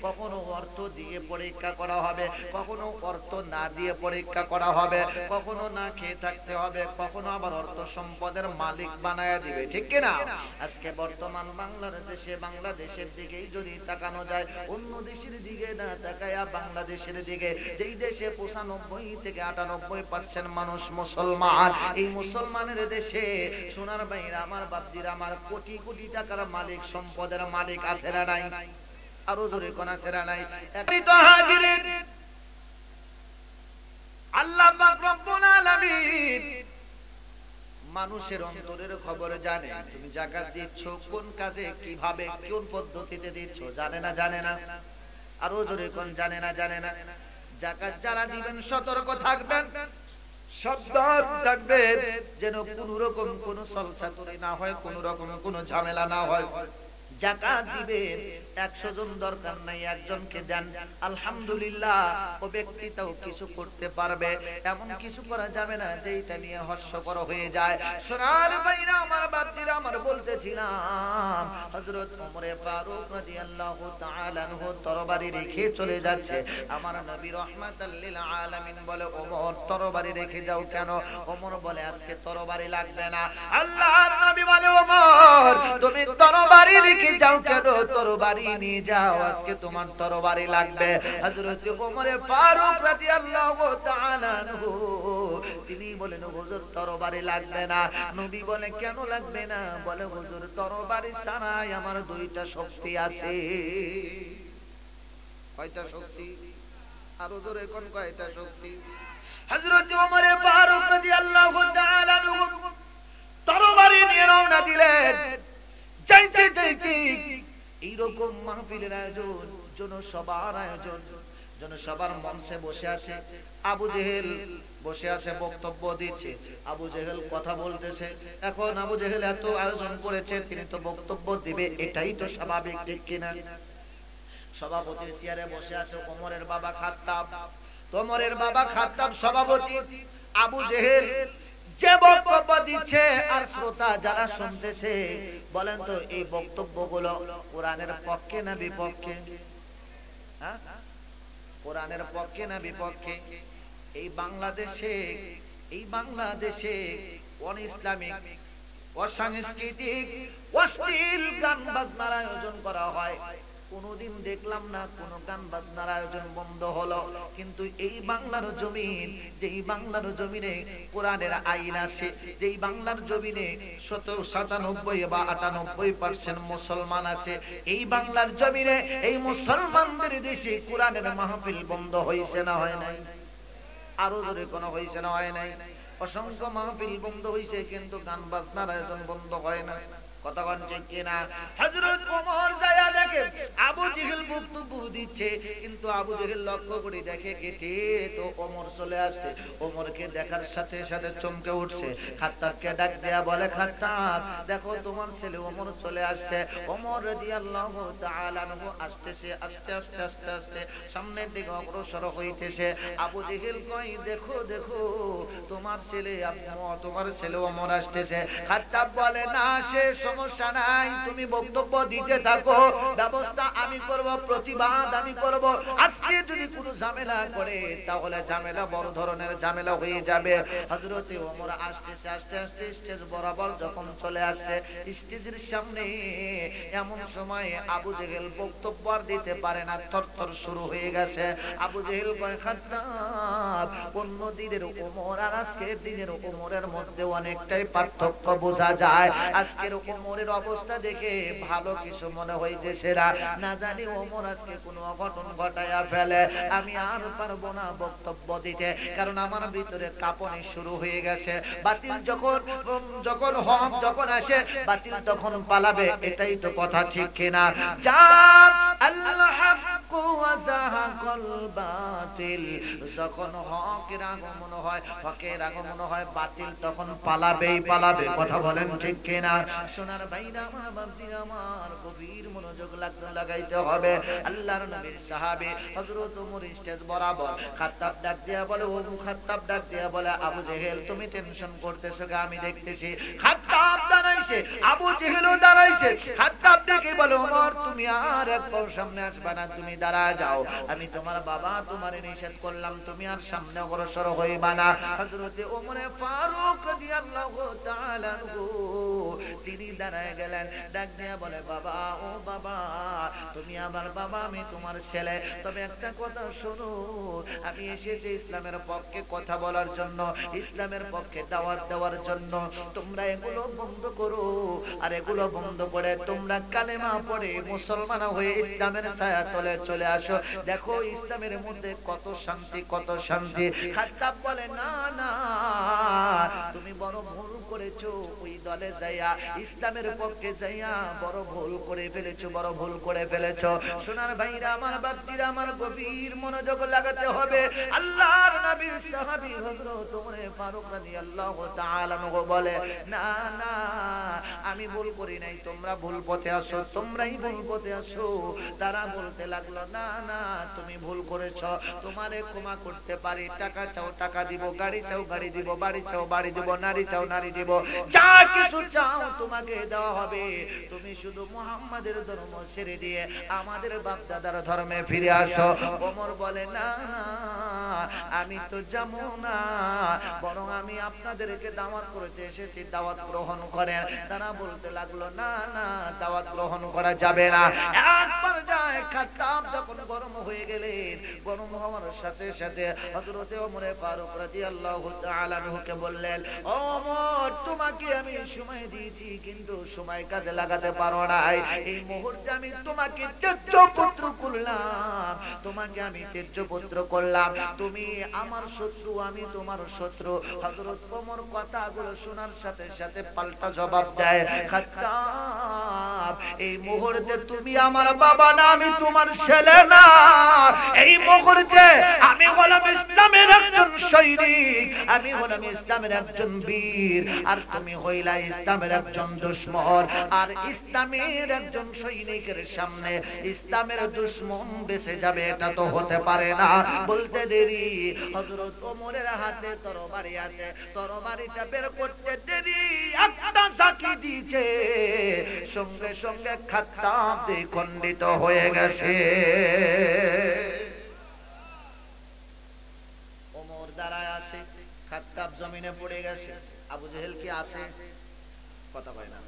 কখনো অর্থ দিয়ে পরীক্ষা করা হবে, কখনো অর্থ না দিয়ে পরীক্ষা করা হবে, কখনো না খেয়ে থাকতে হবে, কখনো আবার অর্থ সম্পদের মালিক বানায়া দিবে। ঠিক কি না? আজকে বর্তমান বাংলাদেশের দিকেই যদি তাকানো যায়, অন্য দেশের দিকে না তাকায়া বাংলাদেশের দিকে, যেই দেশে 95 থেকে 98% মানুষ মুসলমান, এই মুসলমানের দেশে সোনার ভাইরা আমার, বাপজিরা আমার, কোটি কোটি টাকার মালিক, সম্পদের মালিক আছে না নাই? আরো জোরে কোন আছে না নাই? একই তো হাজিরিন, আল্লাহ পাক রব্বুল আলামিন মানুষের অন্তরের খবর জানে। তুমি যাকাত দিচ্ছ কোন কাজে, কিভাবে, কোন পদ্ধতিতে দিচ্ছ, জানে না? জানে না? আরো জোরে কোন জানে না? জানে না? যাকাত যারা দিবেন সতর্ক থাকবেন, সাবধান থাকবেন, যেন কোনো রকম কোনো সলসাতুরি না হয়, কোনো রকম কোনো ঝামেলা না হয়। যাকাত দিবেন 100 জন দরকার নাই, একজনকে দেন, আলহামদুলিল্লাহ, ও ব্যক্তিটাও কিছু করতে পারবে। এমন কিছু করা যাবে না যেটা নিয়ে হাস্যকর হয়ে যায়। সোনার ভাইরা আমার, বাপজিরা আমার, বলতেছিলাম হযরত ওমর ফারুক রাদিয়াল্লাহু তাআলা আনহু তরবারি রেখে চলে যাচ্ছে। আমার নবী রাহমাতাল লিল আলামিন বলে, ওমর তরবারি রেখে যাও কেন? ওমর বলে, আজকে তরবারি লাগবে না। আল্লাহর নবী বলে, ওমর তুমি তরবারি রেখে যাও কেন? তরবারি নিয়ে যাও, আজকে তোমার তরবারি লাগবে। হযরত ওমর ফারুক রাদিয়াল্লাহু তাআলা আনহু তিনি বলেন, হুজুর তরবারি লাগবে না। নবী বলে, কেন লাগবে না? বলে, হুজুর তরবারি ছাড়াই আমার দুইটা শক্তি আছে। কয়টা শক্তি? আরো জোরে কোন কয়টা শক্তি? হযরত ওমর ফারুক রাদিয়াল্লাহু তাআলা আনহু তরবারি নিয়ে রওনা দিলেন। যাইতে যাইতে এইরকম মাহফিলের আয়োজন, জনসভার আয়োজন, জনসভার মঞ্চে বসে আছে আবু জেহেল, বসে আছে বক্তব্য দিচ্ছে। আবু জেহেল কথা বলতেছে। এখন আবু জেহেল এত আয়োজন করেছে, তিনি তো বক্তব্য দিবে, এটাই তো স্বাভাবিক, ঠিক কিনা? সভাপতির চেয়ারে বসে আছে ওমরের বাবা খাত্তাব। ওমরের বাবা খাত্তাব সভাপতি। আবু জেহেল যে বক্তব্য দিচ্ছে আর শ্রোতা যারা শুনতেছে, বলেন তো এই বক্তব্যগুলো কোরআনের পক্ষে না বিপক্ষে? হ্যাঁ, কোরআনের পক্ষে না বিপক্ষে? এই বাংলাদেশে অন-ইসলামিক, অসাংস্কৃতিক, অশ্লীল গান বাজনার আয়োজন করা হয়। কোনোদিন দেখলাম না কোনো গান বাজনার আয়োজন বন্ধ হলো। কিন্তু এই বাংলার জমিন, যেই বাংলার জমিনে কোরআনের আইন আছে, যেই বাংলার জমিনে 97 বা 98% মুসলমান আছে, এই বাংলার জমিনে এই মুসলমানদের দেশে কোরআনের মাহফিল বন্ধ হইছে না হয় নাই? আরো জোরে কোন হইছে না হয় নাই? অসংখ্য মাহফিল বন্ধ হইছে, কিন্তু গান বাজনার আয়োজন বন্ধ হয় না। কথা কোন ঠিক কিনা? হযরত ওমর যায়া দেখে আবু জেহেল বক্তব্য দিচ্ছে, কিন্তু আবু জেহেল লক্ষ্য করে দেখে কেটে তো ওমর চলে আসছে। ওমরকে দেখার সাথে সাথে চমকে উঠছে। খাত্তাবকে ডাক দেয়া বলে, খাত্তাব দেখো তোমার ছেলে ওমর চলে আসছে। ওমর রাদিয়াল্লাহু তাআলা আনহু আসতেছে, আস্তে আস্তে আস্তে আস্তে সামনের দিকে অগ্রসর হইতেছে। আবু জেহেল কয়, দেখো দেখো তোমার ছেলে ওমর আসতেছে। খাত্তাব বলে, না সে সমস্যা নাই, তুমি বক্তব্য দিতে থাকো, ব্যবস্থা আমি করব, প্রতিবাদ আমি করব। আজকে যদি কোনো ঝামেলা করে তাহলে ঝামেলা বড় ধরনের ঝামেলা হয়ে যাবে। হযরতে ওমর আসতেছে, আস্তে আস্তে স্টেজ বরাবর যখন চলে আসছে, স্টেজের সামনে এমন সময় আবু জেহেল বক্তব্য আর দিতে পারে না, থরথর শুরু হয়ে গেছে। আবু জেহেল কয়, খাত্তাব অন্য দিনের ওমর আর আজকের দিনের ওমরের মধ্যে অনেকটাই পার্থক্য বোঝা যায়। আজকের ওমরের অবস্থা দেখে ভালো কিছু মনে হইতেছে না, না জানি ওমর আজকে কোনো অঘটন ঘটায়া ফেলে। আমি আর পারবো না বক্তব্য দিতে, কারণ আমার ভিতরে কাঁপুনি শুরু হয়ে গেছে। বাতিল যখন হক যখন আসে, বাতিল তখন পালাবে, এটাই তো কথা, ঠিক কিনা? যা আল্লাহ যখন হকের আগমন হয়, বাতিল তখন পালাবেই পালাবে। কথা বলেন ঠিক কিনা? সোনার ভাইরা আমার, বাপজিরা আমার, গভীর মনোযোগ লাগাইতে হবে। আল্লাহর নবীর সাহাবী হযরত ওমর স্টেজ বরাবর খাত্তাব ডাক দিয়া বলে, ও খাত্তাব ডাক দিয়া বলে, আবু জেহেল তুমি টেনশন করতেছো, আমি দেখতেছি। খাত্তাব দাঁড়াইছে, আবু জেহেলও দাঁড়াইছে। খাত্তাব ডেকে বলে, ওমর তুমি আর এক পাও সামনে আসবা না, তুমি দাঁড়া যাও, আমি তোমার বাবা, তোমারে নিষেধ করলাম, তুমি আর সামনে অগ্রসর হইবা না। হযরতে ওমরে ফারুক রাদিয়াল্লাহু তাআলা আনহু তিনি দাঁড়ায় গেলেন, ডাক দিয়া বলে, বাবা, ও বাবা তুমি আমার বাবা, আমি তোমার ছেলে, তবে একটা কথা শোনো, আমি এসেছি ইসলামের পক্ষে কথা বলার জন্য, ইসলামের পক্ষে দাওয়াত দেওয়ার জন্য। তোমরা এগুলো বন্ধ করো, আর এগুলো বন্ধ করে তোমরা কালেমা পড়ে মুসলমান হয়ে ইসলামের ছায়াতলে চলে আসো। দেখো ইসলামের মধ্যে কত শান্তি, কত শান্তি। খাত্তাব বলে, না না, তুমি বড় ভুল করেছো, ওই দলে যাইয়া, ইসলামের পক্ষে যাইয়া বড় ভুল করে ফেলেছো, বড় ভুল করে ফেলেছো। সোনার ভাইরা আমার, বাপজিরা আমার, গভীর মনোযোগ লাগাতে হবে। আল্লাহর নবীর সাহাবী হযরত ওমর ফারুক রাদিয়াল্লাহু তাআলা আনহু বলে, না না, আমি ভুল করি নাই, তোমরা ভুল পথে আসো, তোমরাই ভুল পথে আসো। তারা বলতে লাগলো, না না, তুমি ভুল করেছো, তোমারে ক্ষমা করতে পারি, টাকা চাও টাকা দিব, গাড়ি চাও গাড়ি দিব, বাড়ি চাও বাড়ি দিব, নারী চাও নারী দিব, যা কিছু চাও তোমাকে দেওয়া হবে। তুমি শুধু মুহাম্মাদের ধর্ম ছেড়ে দিয়ে আমাদের বাপ দাদার ধর্মে ফিরে আসো। ওমর বলে, না আমি তো যাবো না, বরং আমি আপনাদেরকে দাওয়াত করতে এসেছি, দাওয়াত গ্রহণ করেন। তারা বলতে লাগলো, না না, দাওয়াত গ্রহণ করা যাবে না। একবার যায় খাত্তাব যখন গরম হয়ে গেলেন, গরম হওয়ার সাথে সাথে হযরতে ওমর ফারুক রাদিয়াল্লাহু তাআলা আনহুকে বললেন, ওমর তোমাকে আমি সময় দিয়েছি, কিন্তু সময় কাজে লাগাতে পারো নাই। এই মুহূর্তে আমি তোমাকে ত্যায্য পুত্র করলাম, তোমাকে আমি ত্যায্য পুত্র করলাম, তুমি আমার শত্রু, আমি তোমার শত্রু। হযরত ওমর কথাগুলো শোনার সাথে সাথে পাল্টা জবাব দেয়, খাত্তাব এই মুহূর্তে তুমি আমার বাবা না, আমি তোমার ছেলে না। এই মুহূর্তে আমি হলাম ইসলামের একজন সৈনিক, আমি হলাম ইসলামের একজন বীর, আর তুমি হইলা ইসলামের একজন দুশমন। আর ইসলামের একজন সৈনিকের সামনে ইসলামের দুশমন বেঁচে যাবে, এটা তো হতে পারে না। বলতে দেরি হযরত ওমরের হাতে তরবারি আছে, তরবারিটা বের করতে দেরি একটা সাকি দিয়েছে, সঙ্গে সঙ্গে খাত্তাব দ্বিখণ্ডিত হয়ে গেছে। ওমর দাঁড়ায় আছে, খাত্তাব জমিনে পড়ে গেছে। আবু জেহেল কি আছে? কথা কয় না,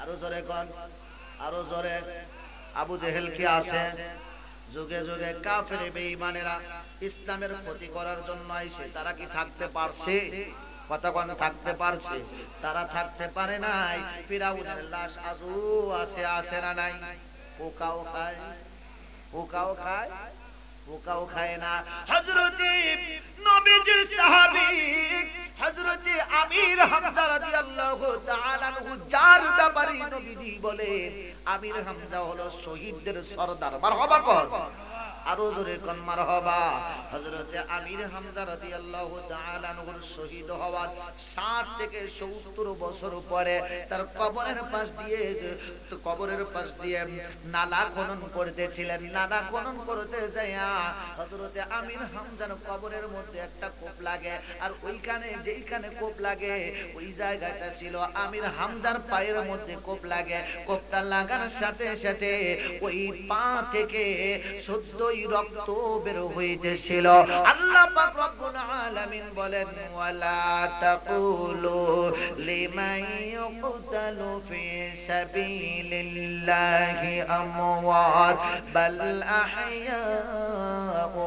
আরো জোরে কন, আরো জোরে। আবু জেহেল কি আছে? যুগে যুগে কাফের বেঈমানেরা ইসলামের ক্ষতি করার জন্য আইছে, তারা কি থাকতে পারছে? কতক্ষণ থাকতে পারছে? তারা থাকতে পারে নাই। ফিরাউনের লাশ আজও আছে, আছে না নাই? পোকাও খায়, পোকাও খায়, পোকাও খায় না। হযরতে নবীজির সাহাবী হযরতে আমির হামজা রাদিয়াল্লাহু তাআলা আনহু, যার ব্যাপারে নবীজি বলেন আমির হামজা হলো শহীদদের সরদার। মারহাবা কর, আরো জোরে কোন মারহাবা। হযরতে আমির হামজা রাদিয়াল্লাহু তাআলা আনহুর শহীদ হওয়ার 60 থেকে 70 বছর পরে তার কবরের পাশ দিয়ে নালা খনন করতেছিলেন। নালা খনন করতে যায়া হযরতে আমির হামজার কবরের মধ্যে একটা কোপ লাগে, আর ওইখানে যেইখানে কোপ লাগে ওই জায়গাটা ছিল আমির হামজার পায়ের মধ্যে কোপ লাগে। কোপটা লাগার সাথে সাথে ওই পা থেকে সদ্যই রক্ত বের হইতেছিল। আল্লাহ পাক রব্বুল আলামিন বলেন ওয়ালা তাকুলু লিমান ইউকতালু ফি সাবিলিল্লাহি আমওয়াত বাল আহইয়াউ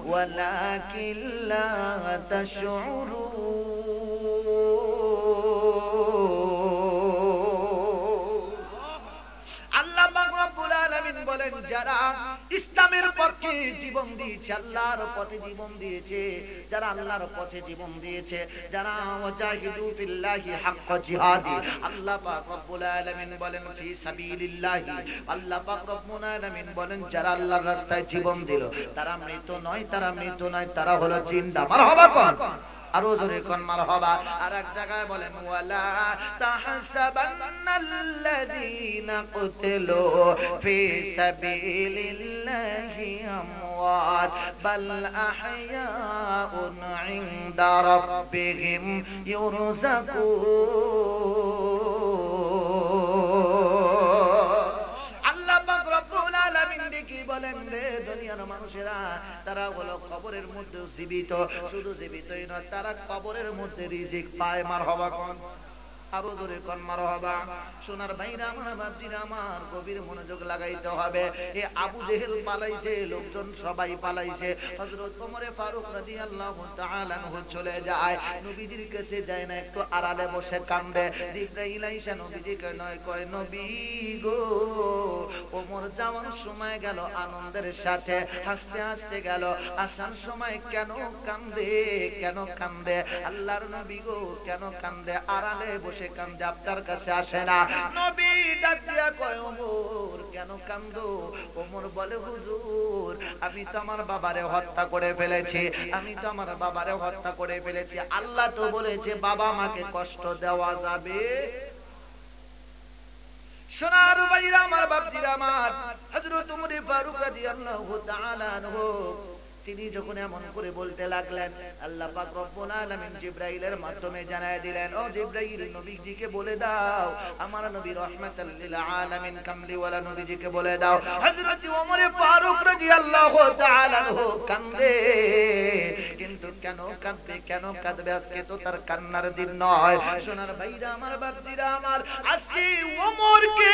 ওয়ালাকিন লা তাশউরুন। আল্লাহ পাক রব্বুল আলামিন বলেন যারা ইসলামের পক্ষে জীবন দিয়েছে, আল্লাহর পথে জীবন দিয়েছে, যারা আল্লাহর পথে জীবন দিয়েছে, যারা ওয়াজাহিদু ফিল্লাহি হাক্কা জিহাদি, আল্লাহ পাক রব্বুল আলামিন বলেন ফি সাবিলিল্লাহি, আল্লাহ পাক রব্বুল আলামিন বলেন যারা আল্লাহর রাস্তায় জীবন দিল তারা মৃত নয়, তারা মৃত নয়, তারা হলো জিন্দা। মারহাবা কোন, আরো জোরে কোন মারহাবা। আর এক জায়গায় বলেন ওয়ালা তাহসাবান্নাল্লাযীনা কুতিলু ফি সাবিলিল্লাহি আমওয়াত বাল আহইয়াউন ইনদা রাব্বিহিম ইউরযাকুন। কি বলেন রে দুনিয়ার মানুষেরা, তারা হলো কবরের মধ্যে জীবিত, শুধু জীবিতই নয়, তারা কবরের মধ্যে রিজিক পায়। মারহাবা কোন, আরো জোরে কোন মারহাবা। সোনার ভাইরা আমার, বাপজিরা আমার, গভীর মনোযোগ লাগাইতে হবে। এ আবু জেহেল পালাইছে, লোকজন সবাই পালাইছে। হযরত ওমর ফারুক রাদিয়াল্লাহু তাআলা আনহু চলে যায়, নবীজির কাছে যায় না, একটু আড়ালে বসে কান্দে। জিবরাইল আইসা নবীজিকে নয় কয় নবী গো, ওমর যাওয়ার সময় গেল আনন্দের সাথে, হাসতে হাসতে গেল, আসার সময় কেন কান্দে, কেন কান্দে? আল্লাহর নবী গো কেন কান্দে? আড়ালে বসে কান্দে, আপনার কাছে আসে না। নবী ডাক দিয়া কয় ওমর কেন কান্দো? ওমর বলে হুজুর আমি তো আমার বাবারে হত্যা করে ফেলেছি, আমি তো আমার বাবারে হত্যা করে ফেলেছি। আল্লাহ তো বলেছে বাবা মাকে কষ্ট দেওয়া যাবে। সোনার ভাইরা আমার, বাপজিরা আমার, হযরত ওমর ফারুক রাদিয়াল্লাহু তাআলা আনহু তিনি যখন এমন করে বলতে লাগলেন, আল্লাহ পাক রব্বুল আলামিন জিবরাইলের মাধ্যমে জানায় দিলেন, ও জিবরাইল নবীজিকে বলে দাও আমার নবী রাহমাতাল লিল আলামিন কামলিওয়ালা নবীজিকে বলে দাও হযরত ওমর ফারুক রাদিয়াল্লাহু তাআলা আনহু কান্দে। কিন্তু কেন কাঁদবে, কেন কাঁদবে? আজকে তো তার কান্নার দিন নয়। সোনার ভাইরা আমার, বাপজিরা আমার, আজকে ওমরকে,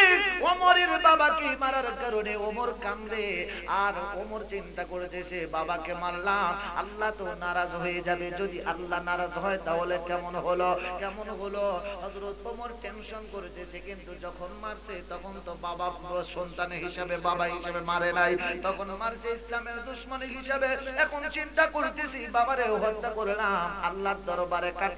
ওমরের বাবাকে মারার কারণে ওমর কান্দে। আর ওমর চিন্তা করতেছে বাবা কে মারলাম, আল্লাহ তো নারাজ হয়ে যাবে। যদি আল্লাহ নারাজ হয় তাহলে কেমন হলো, কেমন হলো? হযরত ওমর টেনশন করতেছে, কিন্তু যখন মারছে তখন তো বাবা সন্তান হিসাবে, বাবা হিসাবে মারে নাই, তখন মারছে ইসলামের দুশমন হিসাবে। এখন চিন্তা করতেছি বাবারে হত্যা করলাম, আল্লাহর দরবারে কাট